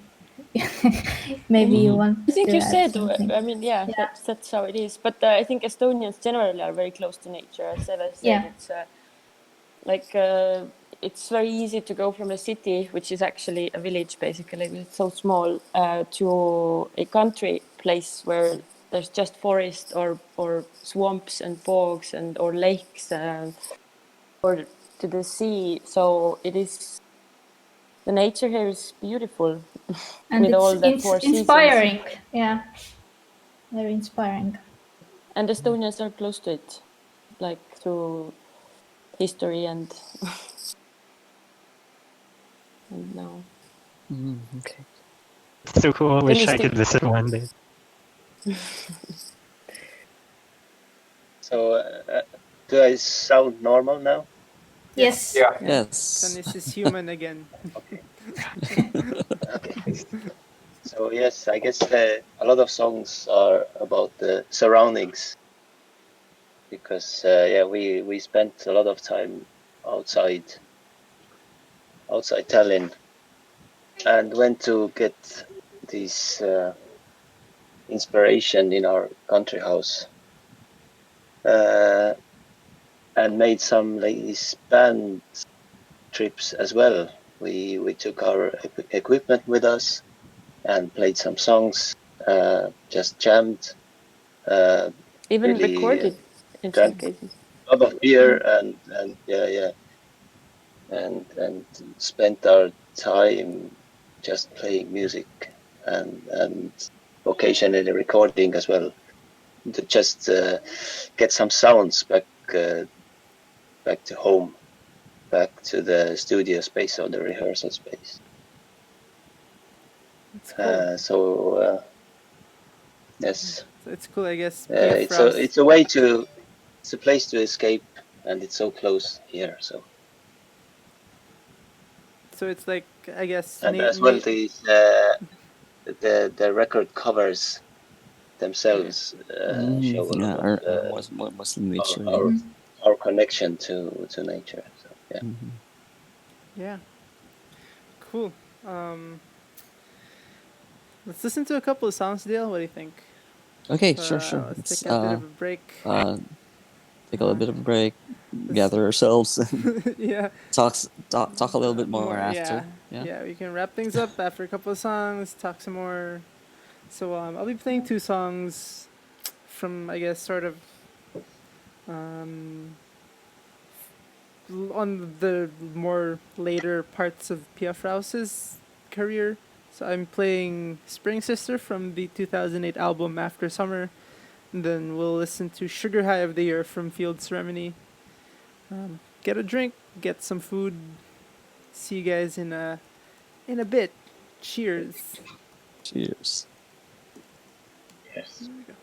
[SPEAKER 2] maybe you want
[SPEAKER 7] I think
[SPEAKER 2] to
[SPEAKER 7] you
[SPEAKER 2] add
[SPEAKER 7] said,
[SPEAKER 2] something.
[SPEAKER 7] I mean, yeah,
[SPEAKER 2] Yeah.
[SPEAKER 7] that's how it is. But I think Estonians generally are very close to nature. As Eva said,
[SPEAKER 2] Yeah.
[SPEAKER 7] it's like it's very easy to go from a city, which is actually a village basically, it's so small, to a country place where there's just forest or swamps and bogs and or lakes, or to the sea. So it is, the nature here is beautiful.
[SPEAKER 2] And
[SPEAKER 7] with
[SPEAKER 2] it's
[SPEAKER 7] all the four seasons.
[SPEAKER 2] inspiring. Yeah. Very inspiring.
[SPEAKER 7] And Estonians are close to it, like through history and now.
[SPEAKER 3] okay.
[SPEAKER 8] So cool. I wish I
[SPEAKER 7] Realistic.
[SPEAKER 8] could visit one day.
[SPEAKER 5] So, do I sound normal now?
[SPEAKER 2] Yes.
[SPEAKER 6] Yeah.
[SPEAKER 3] Yes.
[SPEAKER 1] Tanis is human again.
[SPEAKER 5] Okay. Okay. So yes, I guess a lot of songs are about the surroundings, because yeah, we spent a lot of time outside Tallinn, and went to get this inspiration in our country house, and made some like these band trips as well. We took our equipment with us and played some songs, just jammed,
[SPEAKER 7] Even
[SPEAKER 5] really
[SPEAKER 7] recorded in some
[SPEAKER 5] drank
[SPEAKER 7] cases.
[SPEAKER 5] a lot of beer, and yeah, and spent our time just playing music, and occasionally recording as well, to just get some sounds back to home, back to the studio space or the rehearsal space.
[SPEAKER 1] It's cool.
[SPEAKER 5] So yes,
[SPEAKER 1] So it's cool, I guess. Being Fraus.
[SPEAKER 5] it's a way to, it's a place to escape, and it's so close here. So,
[SPEAKER 1] So it's like, I guess,
[SPEAKER 5] and as well these the record covers themselves show a lot
[SPEAKER 3] Yeah,
[SPEAKER 5] of
[SPEAKER 3] our Muslim nature.
[SPEAKER 5] our, our connection to nature. So yeah.
[SPEAKER 1] Yeah. Cool. Let's listen to a couple of songs, Dale. What do you think?
[SPEAKER 3] Okay, sure.
[SPEAKER 1] Let's take a bit of a break.
[SPEAKER 3] Take a little bit of a break, gather ourselves,
[SPEAKER 1] Yeah.
[SPEAKER 3] talk a little bit more after.
[SPEAKER 1] Yeah, we can wrap things up after a couple of songs, talk some more. So I'll be playing two songs from, I guess, sort of on the more later parts of Pia Fraus's career. So I'm playing Spring Sister from the 2008 album After Summer. And then we'll listen to Sugar High of the Year from Field Ceremony. Get a drink, get some food. See you guys in a bit. Cheers.
[SPEAKER 3] Cheers.
[SPEAKER 5] Yes.
[SPEAKER 4] Tuesday.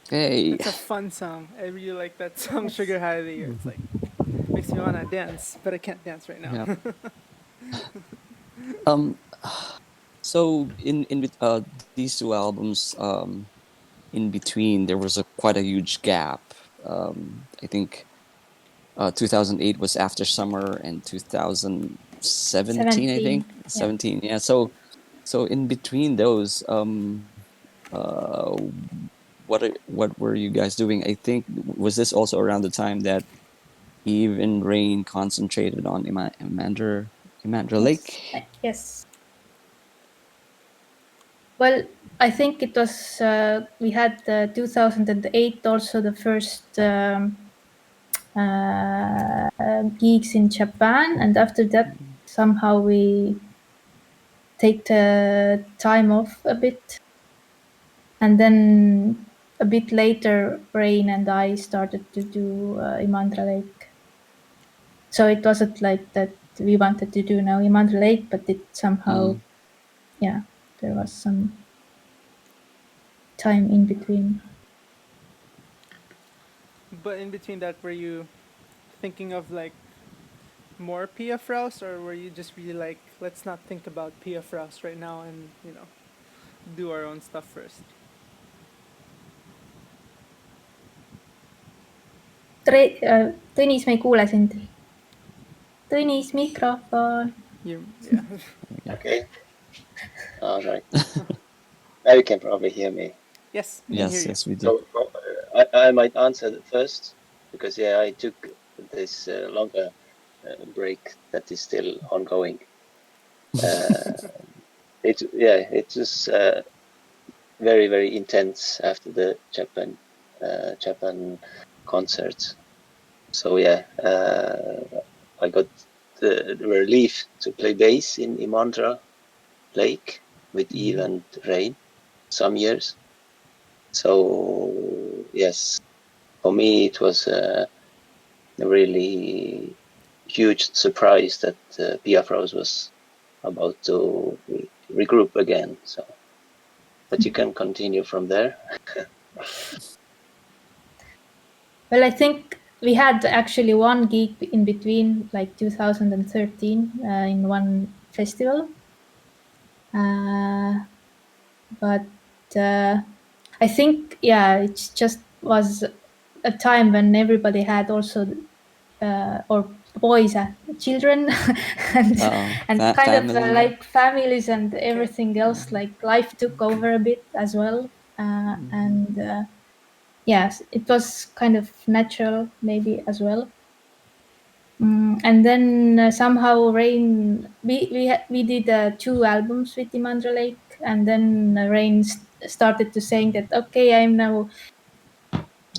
[SPEAKER 3] Hey.
[SPEAKER 1] It's a fun song. I really like that song, Sugar High of the Year. It's like makes me wanna dance, but I can't dance right now.
[SPEAKER 3] Yeah. Um. So these two albums, in between there was quite a huge gap. I think 2008 was After Summer, and 2017, I
[SPEAKER 2] 17.
[SPEAKER 3] think, 17. Yeah. So in between those, uh, what were you guys doing? I think, was this also around the time that Eve and Rain concentrated on Imandra
[SPEAKER 2] Yes.
[SPEAKER 3] Lake?
[SPEAKER 2] Yes. Well, I think it was we had 2008 also the first gigs in Japan, and after that somehow we take the time off a bit, and then a bit later Rain and I started to do Imandra Lake. So it wasn't like that we wanted to do now Imandra Lake, but it somehow, yeah, there was some time in between.
[SPEAKER 1] But in between that, were you thinking of like more Pia Fraus, or were you just really like, let's not think about Pia Fraus right now and do our own stuff first?
[SPEAKER 2] Tõnis, me ei kuule sind. Tõnis, mikrofon.
[SPEAKER 1] Yeah.
[SPEAKER 5] Okay. All right. Now you can probably hear me.
[SPEAKER 1] Yes, we can hear
[SPEAKER 3] Yes,
[SPEAKER 1] you.
[SPEAKER 3] yes, we do.
[SPEAKER 5] So I might answer first because I took this longer break that is still ongoing. It was very, very intense after the Japan concert. So I got the relief to play bass in Imandra Lake with Eve and Rain some years. So yes, for me it was a really huge surprise that Pia Fraus was about to regroup again. So, but you can continue from there.
[SPEAKER 2] Well, I think we had actually one gig in between, like 2013, in one festival. But I think, it just was a time when everybody had also, or boys, children, and kind of
[SPEAKER 3] Family.
[SPEAKER 2] like families and everything else. Like life took over a bit as well, and yes, it was kind of natural maybe as well. And then somehow Rain, we did 2 albums with Imandra Lake, and then Rain started to saying that, okay, I'm now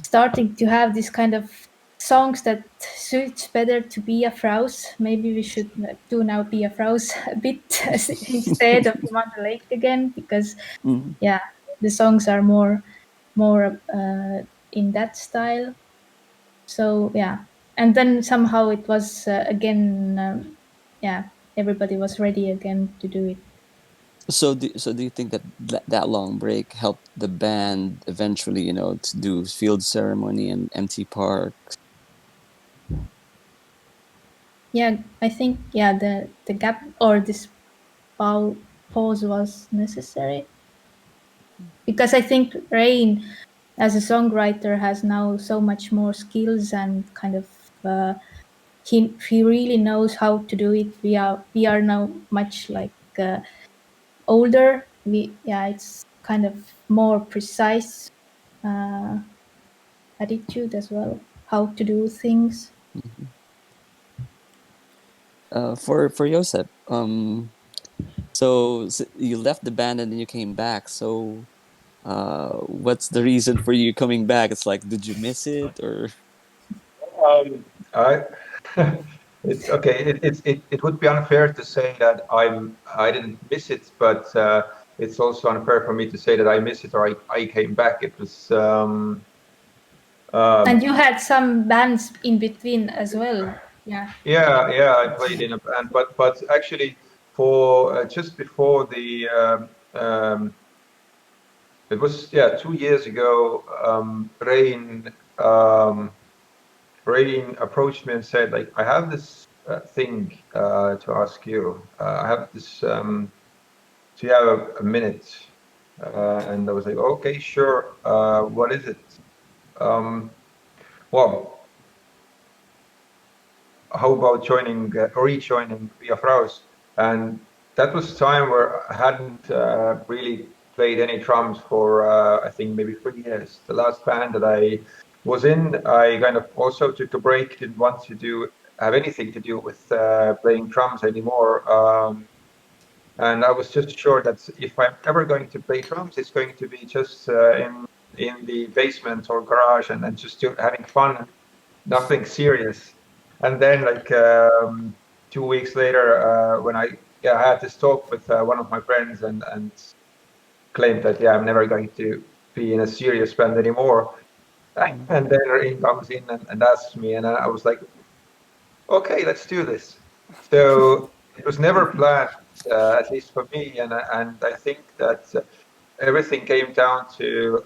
[SPEAKER 2] starting to have this kind of songs that suits better to be a Fraus. Maybe we should do now be a Fraus a bit instead of Imandra Lake again, because the songs are more in that style. So and then somehow it was again, everybody was ready again to do it.
[SPEAKER 3] So do you think that that long break helped the band eventually, to do Field Ceremony and Empty Park?
[SPEAKER 2] Yeah, I think the gap or this pause was necessary, because I think Rain as a songwriter has now so much more skills, and kind of he really knows how to do it. We are now much like older. It's kind of more precise attitude as well, how to do things.
[SPEAKER 3] For Josep, so you left the band and then you came back. So what's the reason for you coming back? It's like, did you miss it, or?
[SPEAKER 6] I, it's okay. It would be unfair to say that I didn't miss it, but it's also unfair for me to say that I miss it or I came back. It was
[SPEAKER 2] And you had some bands in between as well. Yeah.
[SPEAKER 6] I played in a band, but actually for just before the it was 2 years ago. Rain approached me and said, like, I have this thing to ask you. I have this. Do you have a minute? And I was like, okay, sure. What is it? Well, how about rejoining via Fraus? And that was a time where I hadn't really played any drums for I think maybe 3 years. The last band that I was in, I kind of also took a break, didn't want to have anything to do with playing drums anymore. And I was just sure that if I'm ever going to play drums, it's going to be just in the basement or garage and just having fun, nothing serious. And then, like 2 weeks later, when I had this talk with one of my friends and claimed that I'm never going to be in a serious band anymore. And then he comes in and asks me, and I was like, okay, let's do this. So it was never planned, at least for me, and I think that everything came down to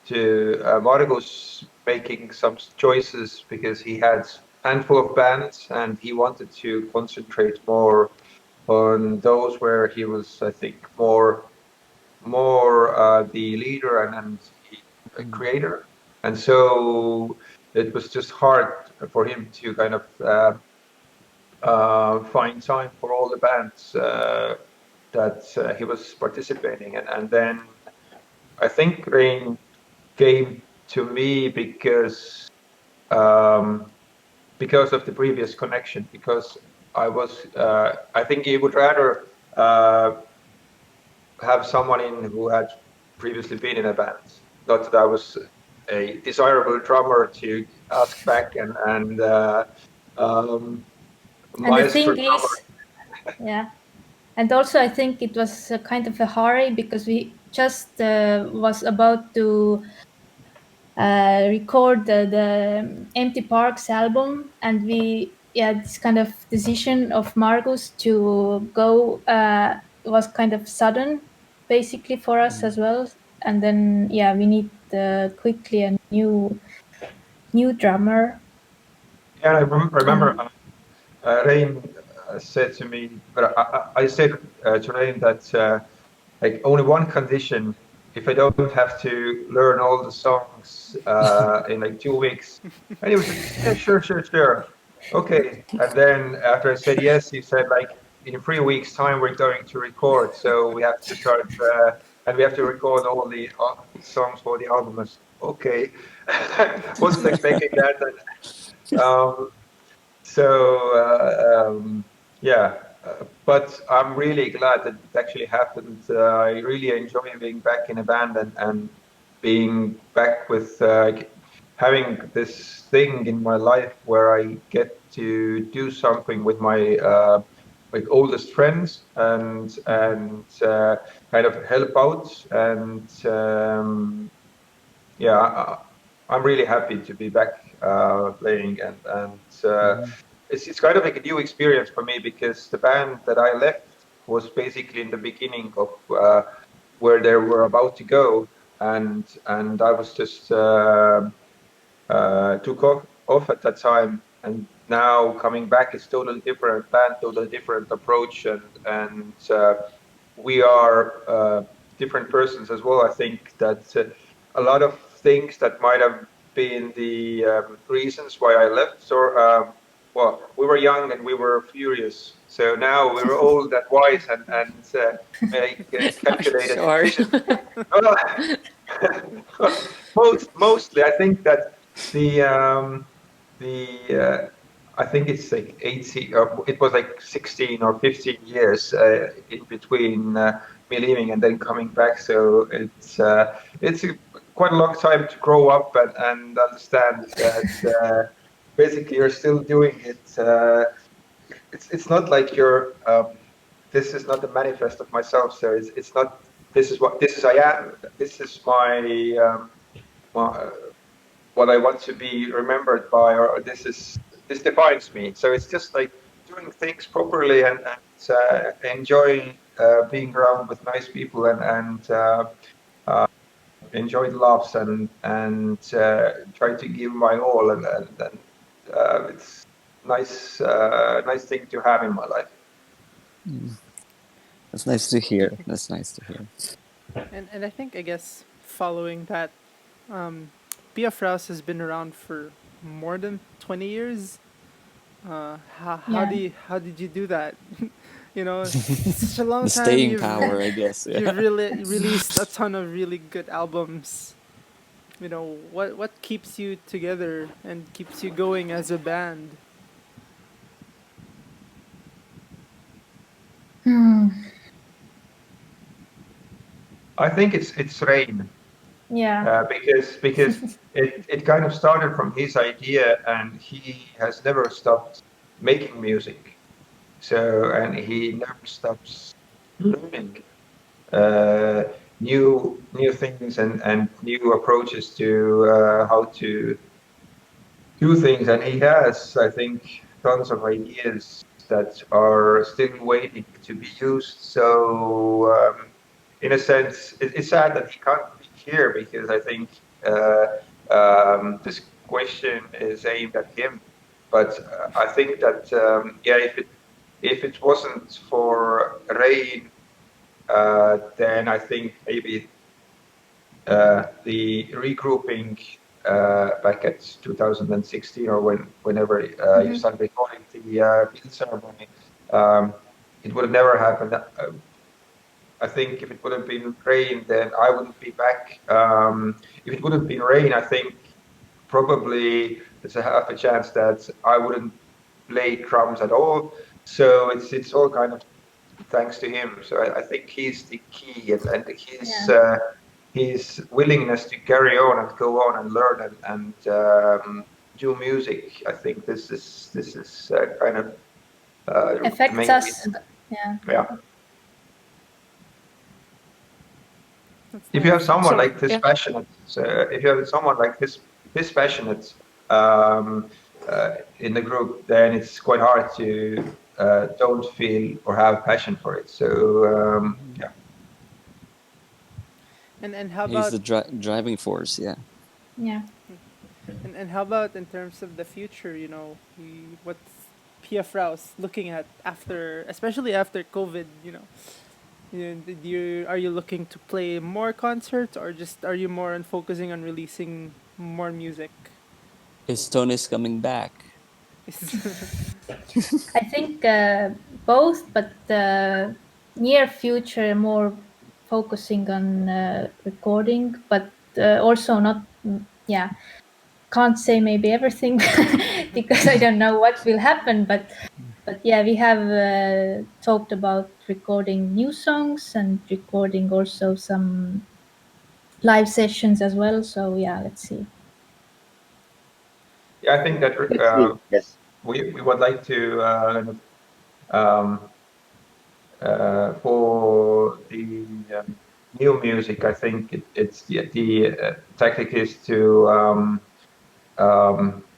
[SPEAKER 6] Margus making some choices because he had a handful of bands and he wanted to concentrate more on those where he was, I think, more the leader and the creator. And so it was just hard for him to kind of find time for all the bands that he was participating in. And then I think Rain came to me because of the previous connection. Because I think he would rather have someone in who had previously been in a band. Not that I was a desirable drummer to ask back and
[SPEAKER 2] the thing is, yeah. And also, I think it was a kind of a hurry because we just was about to record the Empty Parks album, and this kind of decision of Margus to go was kind of sudden, basically for us as well. And then we need quickly a new drummer.
[SPEAKER 6] Yeah, I remember Rain said to me, but I said to Rain that like only one condition, if I don't have to learn all the songs in like 2 weeks. And he was like, yeah, sure. Okay. And then after I said yes, he said, like, in 3 weeks' time, we're going to record. So we have to start, and we have to record all the songs for the album. I was, okay. Wasn't expecting that. But I'm really glad that it actually happened. I really enjoy being back in a band and being back with having this thing in my life where I get to do something with my like oldest friends and kind of help out and I'm really happy to be back playing and it's kind of like a new experience for me because the band that I left was basically in the beginning of where they were about to go and I was just took off at that time and now coming back is totally different band, totally different approach and we are different persons as well. I think that a lot of things that might have been the reasons why I left or well, we were young and we were furious. So now we're old and wise and make calculated decisions. Mostly, I think that I think it's like 18, or it was like 16 or 15 years in between me leaving and then coming back. So it's quite a long time to grow up and understand that basically you're still doing it. It's not like you're. This is not the manifest of myself. So it's not. This is I am. This is my what I want to be remembered by, or this defines me. So it's just like doing things properly and enjoying being around with nice people and enjoy the laughs and try to give my all, and it's nice thing to have in my life.
[SPEAKER 3] That's nice to hear. That's nice to hear.
[SPEAKER 1] And I think, I guess, following that, Pia Fraus has been around for more than 20 years. How
[SPEAKER 2] Yeah.
[SPEAKER 1] how did you do that? You know, such a long
[SPEAKER 3] The
[SPEAKER 1] time.
[SPEAKER 3] staying power, I guess. Yeah.
[SPEAKER 1] You've really released a ton of really good albums. You know, what keeps you together and keeps you going as a band?
[SPEAKER 2] Hmm.
[SPEAKER 6] I think it's Rain.
[SPEAKER 2] Yeah.
[SPEAKER 6] Because it kind of started from his idea, and he has never stopped making music. So, and he never stops learning new things and new approaches to how to do things. And he has, I think, tons of ideas that are still waiting to be used. So, in a sense, it's sad that he can't be here, because I think this question is aimed at him. But I think that yeah, if it wasn't for Rain, then I think maybe the regrouping back at 2016, or whenever you started recording the field ceremony, it would have never happened. I think if it would have been Rain, then I wouldn't be back. If it wouldn't been Rain, I think probably there's a half a chance that I wouldn't play drums at all. So it's all kind of thanks to him. So I think he's the key, and his willingness to carry on and go on and learn and do music. I think this is kind of the
[SPEAKER 2] Affects
[SPEAKER 6] main
[SPEAKER 2] us.
[SPEAKER 6] reason.
[SPEAKER 2] Yeah.
[SPEAKER 6] Yeah.
[SPEAKER 1] That's
[SPEAKER 6] If you have
[SPEAKER 1] nice.
[SPEAKER 6] someone
[SPEAKER 7] So,
[SPEAKER 6] like this
[SPEAKER 7] yeah.
[SPEAKER 6] passionate, if you have someone like this passionate um, in the group, then it's quite hard to don't feel or have passion for it. So yeah.
[SPEAKER 1] And how
[SPEAKER 3] He's
[SPEAKER 1] about
[SPEAKER 3] the driving force. Yeah.
[SPEAKER 2] Yeah.
[SPEAKER 1] and how about in terms of the future? You know, what's Pia Fraus looking at after, especially after COVID? You know, are you looking to play more concerts, or just are you more on focusing on releasing more music?
[SPEAKER 3] His tone is coming back.
[SPEAKER 2] I think both, but near future more focusing on recording, but also not. Yeah, can't say maybe everything because I don't know what will happen. But yeah, we have talked about recording new songs and recording also some live sessions as well. So yeah, let's see.
[SPEAKER 6] Yeah, I think that
[SPEAKER 5] Let's see. Yes.
[SPEAKER 6] we would like to um, for the new music. I think it's the tactic is to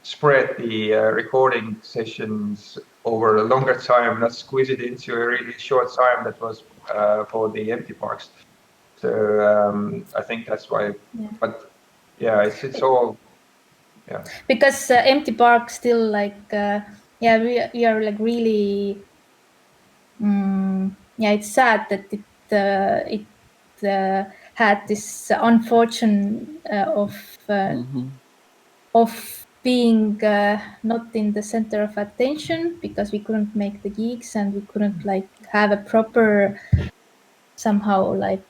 [SPEAKER 6] spread the recording sessions over a longer time, not squeeze it into a really short time that was for the empty parks. So I think that's why.
[SPEAKER 2] Yeah.
[SPEAKER 6] But yeah, it's all. Yeah.
[SPEAKER 2] Because empty park still like yeah, we are like really yeah, it's sad that it had this unfortunate of being not in the center of attention, because we couldn't make the gigs and we couldn't like have a proper somehow like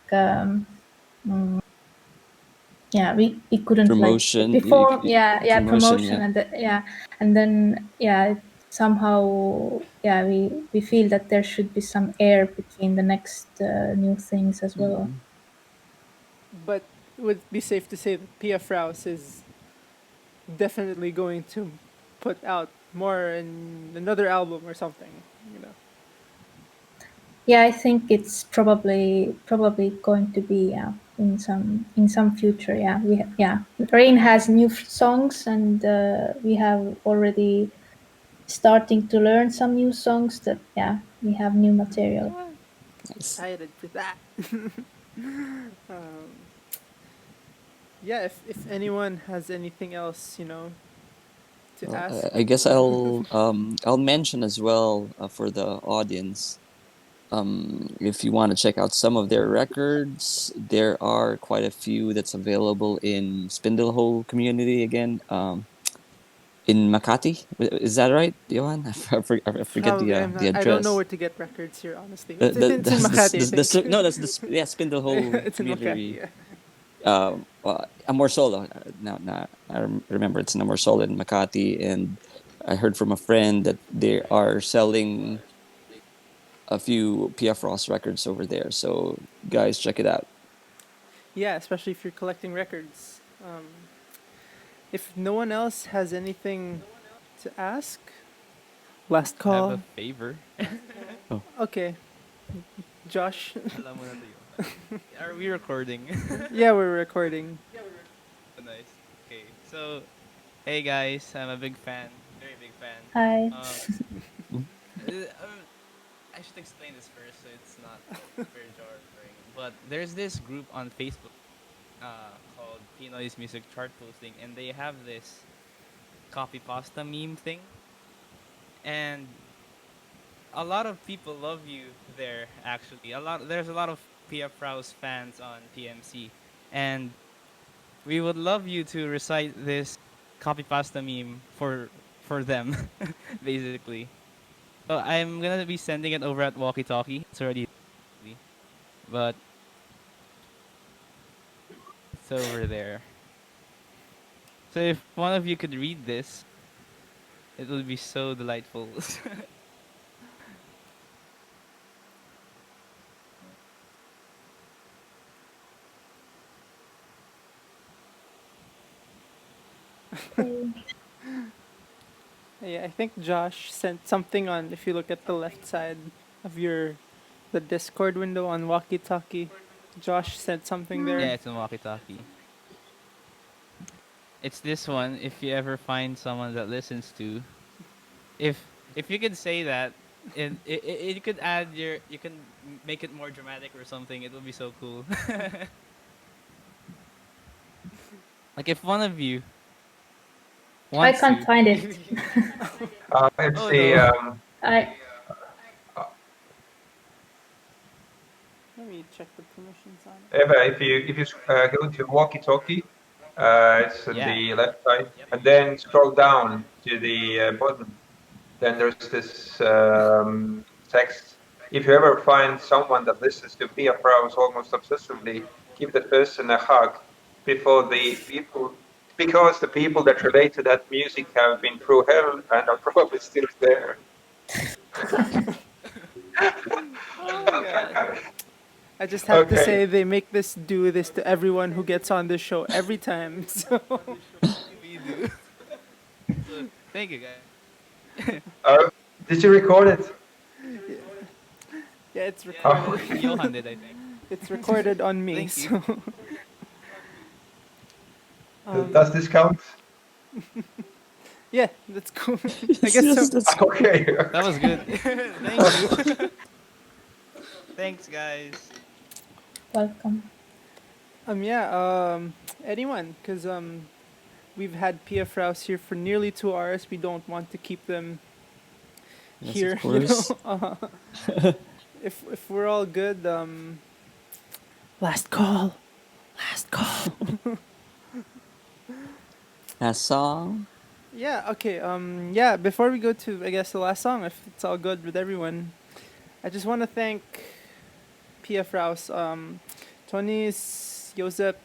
[SPEAKER 2] yeah, we couldn't
[SPEAKER 3] Promotion.
[SPEAKER 2] like before
[SPEAKER 3] Promotion.
[SPEAKER 2] promotion,
[SPEAKER 3] Yeah.
[SPEAKER 2] and yeah, and then yeah, somehow yeah, we feel that there should be some air between the next new things as well.
[SPEAKER 1] But it would be safe to say that Pia Fraus is definitely going to put out more in another album or something. You know.
[SPEAKER 2] Yeah, I think it's probably going to be in some future. Yeah, Rain has new songs, and we have already starting to learn some new songs that yeah, we have new material.
[SPEAKER 3] Nice.
[SPEAKER 1] Excited for that. um, yeah, if anyone has anything else, to
[SPEAKER 3] Well,
[SPEAKER 1] ask.
[SPEAKER 3] I guess I'll mention as well for the audience. If you want to check out some of their records, there are quite a few that's available in Spindlehole community again. In Makati, is that right, Johan? I forget
[SPEAKER 1] Probably,
[SPEAKER 3] the
[SPEAKER 1] I don't know
[SPEAKER 3] address.
[SPEAKER 1] where to get records here, honestly. It's in
[SPEAKER 3] That's
[SPEAKER 1] Makati, I think.
[SPEAKER 3] no, that's yeah, Spindlehole
[SPEAKER 1] It's in Makati,
[SPEAKER 3] community.
[SPEAKER 1] yeah.
[SPEAKER 3] Amor Solo. Now remember it's an Amor Solo in Makati, and I heard from a friend that they are selling a few PF Ross records over there. So guys, check it out.
[SPEAKER 1] Yeah, especially if you're collecting records. If no one else has anything to ask, last
[SPEAKER 9] I have a
[SPEAKER 1] call.
[SPEAKER 9] favor.
[SPEAKER 1] Okay, Josh.
[SPEAKER 9] Alam mo na to yun. Are we recording?
[SPEAKER 1] Yeah, we're recording.
[SPEAKER 9] Nice. Okay. So, hey guys, I'm a big fan. Very big fan.
[SPEAKER 2] Hi.
[SPEAKER 9] I should explain this first so it's not very jarring. But there's this group on Facebook called Pinoy's Music Chart Posting, and they have this copy pasta meme thing. And a lot of people love you there, actually. There's a lot of PF Fraus fans on PMC. And we would love you to recite this copy pasta meme for them, basically. So I'm gonna be sending it over at Walkie Talkie. It's already, but it's over there. So if one of you could read this, it would be so delightful.
[SPEAKER 1] Yeah, I think Josh sent something on. If you look at the left side of the Discord window on Walkie Talkie, Josh sent something there.
[SPEAKER 9] Yeah, it's on Walkie Talkie. It's this one. If you ever find someone that listens to, if you could say that, you could add you can make it more dramatic or something. It would be so cool. Like if one of you
[SPEAKER 2] I
[SPEAKER 9] wants
[SPEAKER 2] can't
[SPEAKER 9] to.
[SPEAKER 2] find it.
[SPEAKER 6] It's
[SPEAKER 9] Oh,
[SPEAKER 6] the
[SPEAKER 9] no.
[SPEAKER 2] I
[SPEAKER 1] Let me check the permissions on it.
[SPEAKER 6] Eva, if you go to Walkie Talkie, it's on
[SPEAKER 9] Yeah.
[SPEAKER 6] the left side,
[SPEAKER 9] Yep.
[SPEAKER 6] and then scroll down to the bottom. Then there's this text. If you ever find someone that listens to Pia Fraus almost obsessively, give that person a hug because the people that relate to that music have been through hell and are probably still there.
[SPEAKER 1] Oh my god. I just have to say they make do this to everyone who gets on this show every time. So
[SPEAKER 9] We do. So, thank you, guys.
[SPEAKER 6] Did you record it?
[SPEAKER 1] yeah, it's
[SPEAKER 9] Yeah,
[SPEAKER 1] recorded.
[SPEAKER 9] Johan did, I think.
[SPEAKER 1] It's recorded on me.
[SPEAKER 9] Thank you.
[SPEAKER 1] So
[SPEAKER 6] Does this count?
[SPEAKER 1] yeah, that's cool. I guess so.
[SPEAKER 3] That's
[SPEAKER 6] Okay.
[SPEAKER 9] That was good. Thank you. Thanks, guys.
[SPEAKER 2] welcome.
[SPEAKER 1] Anyone, because we've had PF Rouse here for nearly 2 hours. We don't want to keep them
[SPEAKER 3] Yes,
[SPEAKER 1] here.
[SPEAKER 3] of course.
[SPEAKER 1] If we're all good, last call.
[SPEAKER 3] Last song.
[SPEAKER 1] Yeah. Okay. Before we go to, I guess, the last song, if it's all good with everyone, I just want to thank PF Rouse, Tony's, Josep,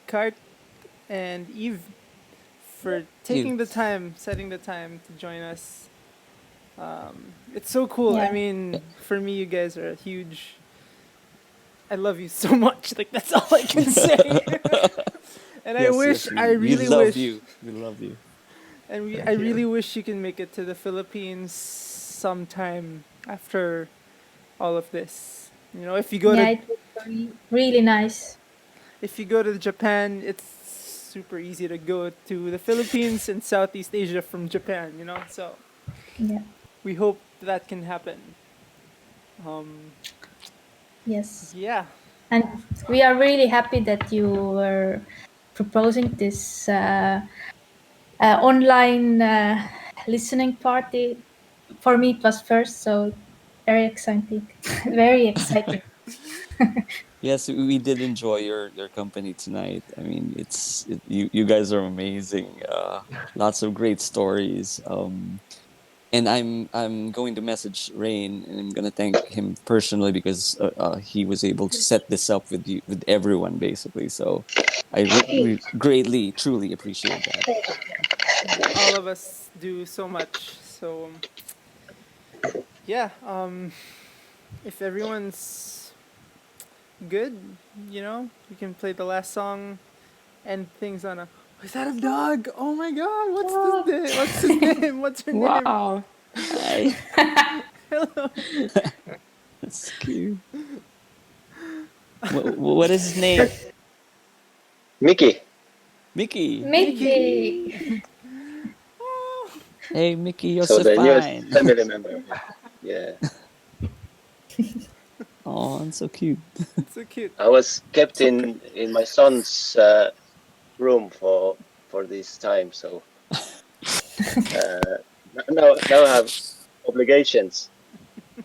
[SPEAKER 1] Kart, and Eve for taking the time, setting the time to join us. It's so cool.
[SPEAKER 2] Yeah.
[SPEAKER 1] I mean, for me, you guys are a huge. I love you so much. Like that's all I can say. And I really wish.
[SPEAKER 3] We love you.
[SPEAKER 1] And I really wish you can make it to the Philippines sometime after all of this. If you go
[SPEAKER 2] Yeah,
[SPEAKER 1] to
[SPEAKER 2] it was really nice.
[SPEAKER 1] if you go to Japan, it's super easy to go to the Philippines and Southeast Asia from Japan. So
[SPEAKER 2] Yeah.
[SPEAKER 1] we hope that can happen.
[SPEAKER 2] Yes.
[SPEAKER 1] Yeah.
[SPEAKER 2] And we are really happy that you were proposing this online listening party. For me, it was first, so very exciting. Very exciting.
[SPEAKER 3] Yes, we did enjoy your company tonight. I mean, you guys are amazing. Lots of great stories. And I'm going to message Rain, and I'm gonna thank him personally because he was able to set this up with everyone basically. So I greatly, truly appreciate that.
[SPEAKER 1] All of us do so much. So yeah, if everyone's good, we can play the last song, end things on a. Is that a dog? Oh my god! What's his name? What's her name?
[SPEAKER 7] Wow.
[SPEAKER 3] Hi.
[SPEAKER 1] Hello.
[SPEAKER 3] That's cute. What is his name?
[SPEAKER 5] Mickey.
[SPEAKER 3] Mickey.
[SPEAKER 2] Mickey.
[SPEAKER 3] Hey, Mickey, you're
[SPEAKER 5] So
[SPEAKER 3] so
[SPEAKER 5] the newest
[SPEAKER 3] fine.
[SPEAKER 5] family member. Yeah.
[SPEAKER 3] Oh, it's so cute.
[SPEAKER 1] It's so cute.
[SPEAKER 5] I was kept in my son's room for this time, so now I have obligations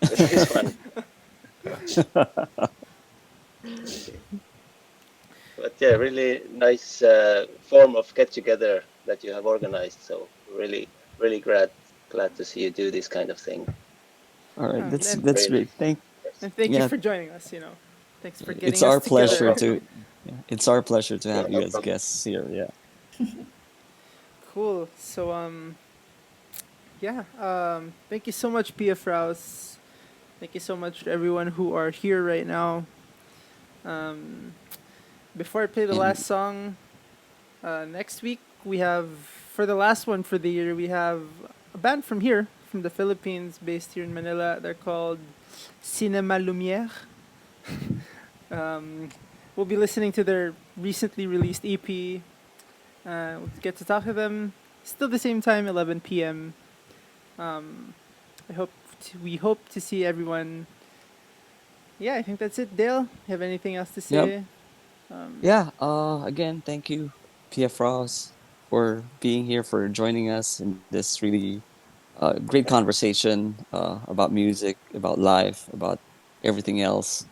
[SPEAKER 5] with this one. But yeah, really nice form of get together that you have organized. So really glad to see you do this kind of thing.
[SPEAKER 3] All right, that's
[SPEAKER 1] and
[SPEAKER 3] great. Thank
[SPEAKER 1] you for joining us. Thanks for getting
[SPEAKER 3] it's
[SPEAKER 1] us
[SPEAKER 3] our
[SPEAKER 1] together.
[SPEAKER 3] pleasure to it's our pleasure to have you as guests here. Yeah.
[SPEAKER 1] Cool. So thank you so much, Pia Fraus. Thank you so much to everyone who are here right now. Before I play the last song, next week we have, for the last one for the year, we have a band from here, from the Philippines, based here in Manila. They're called Cinema Lumière. We'll be listening to their recently released EP. We'll get to talk to them. Still the same time, 11 p.m. We hope to see everyone. Yeah, I think that's it. Dale, have anything else to say?
[SPEAKER 3] Yep. Again, thank you, Pia Fraus, for being here, for joining us in this really great conversation about music, about life, about everything else.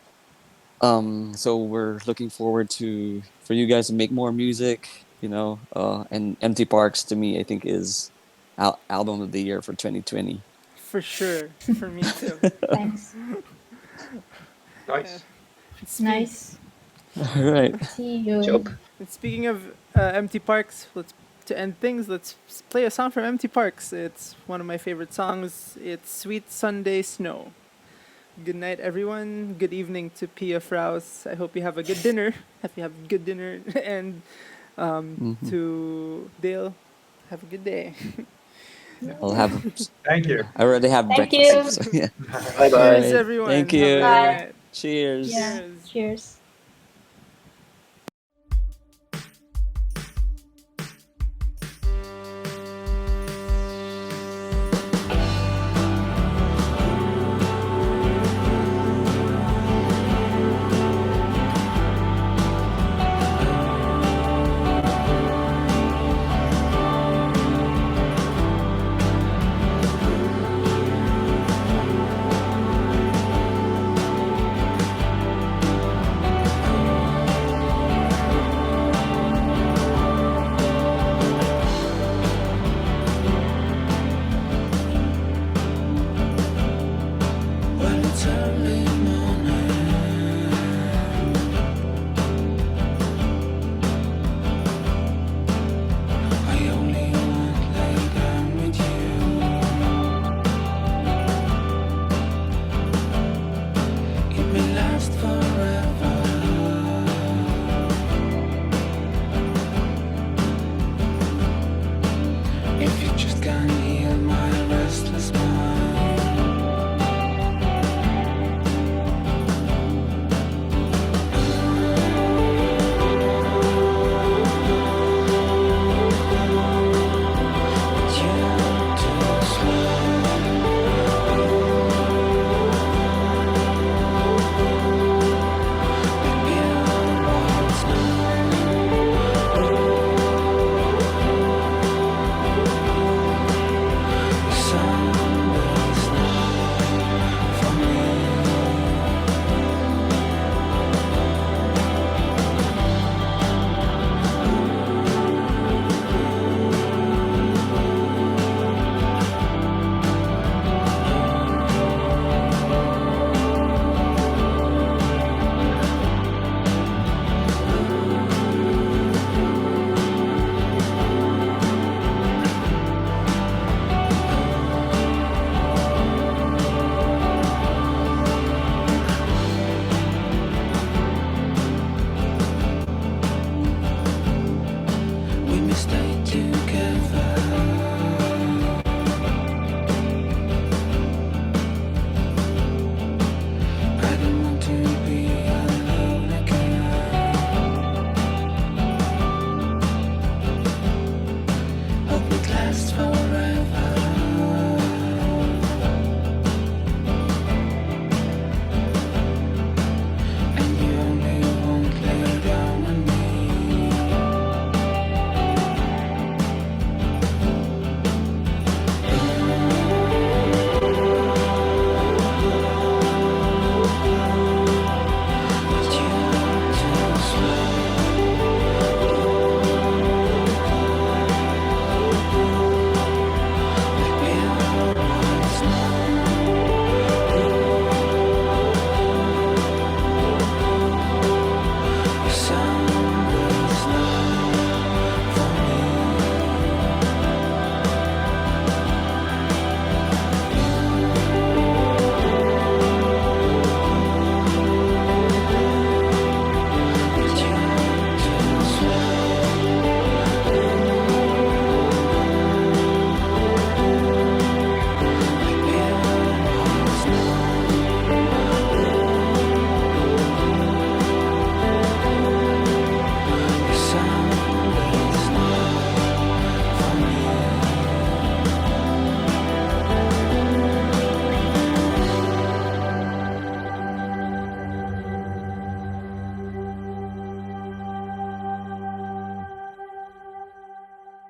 [SPEAKER 3] So we're looking forward for you guys to make more music, and Empty Parks to me, I think, is album of the year for 2020.
[SPEAKER 1] For sure. For me too.
[SPEAKER 2] Thanks.
[SPEAKER 6] Nice.
[SPEAKER 2] Nice.
[SPEAKER 3] All right.
[SPEAKER 2] See you.
[SPEAKER 5] Job.
[SPEAKER 1] And speaking of Empty Parks, to end things, let's play a song from Empty Parks. It's one of my favorite songs. It's Sweet Sunday Snow. Good night, everyone. Good evening to Pia Fraus. I hope you have a good dinner. Hope you have a good dinner. And to Dale, have a good day.
[SPEAKER 3] I'll have.
[SPEAKER 6] Thank you.
[SPEAKER 3] I already have
[SPEAKER 2] Thank
[SPEAKER 3] breakfast.
[SPEAKER 2] you.
[SPEAKER 3] So, yeah.
[SPEAKER 5] Bye bye.
[SPEAKER 1] Cheers, everyone.
[SPEAKER 3] Thank
[SPEAKER 1] Have a
[SPEAKER 3] you.
[SPEAKER 1] good
[SPEAKER 2] Bye.
[SPEAKER 1] night.
[SPEAKER 3] Cheers.
[SPEAKER 2] Yeah. Cheers.
[SPEAKER 4] It may last forever.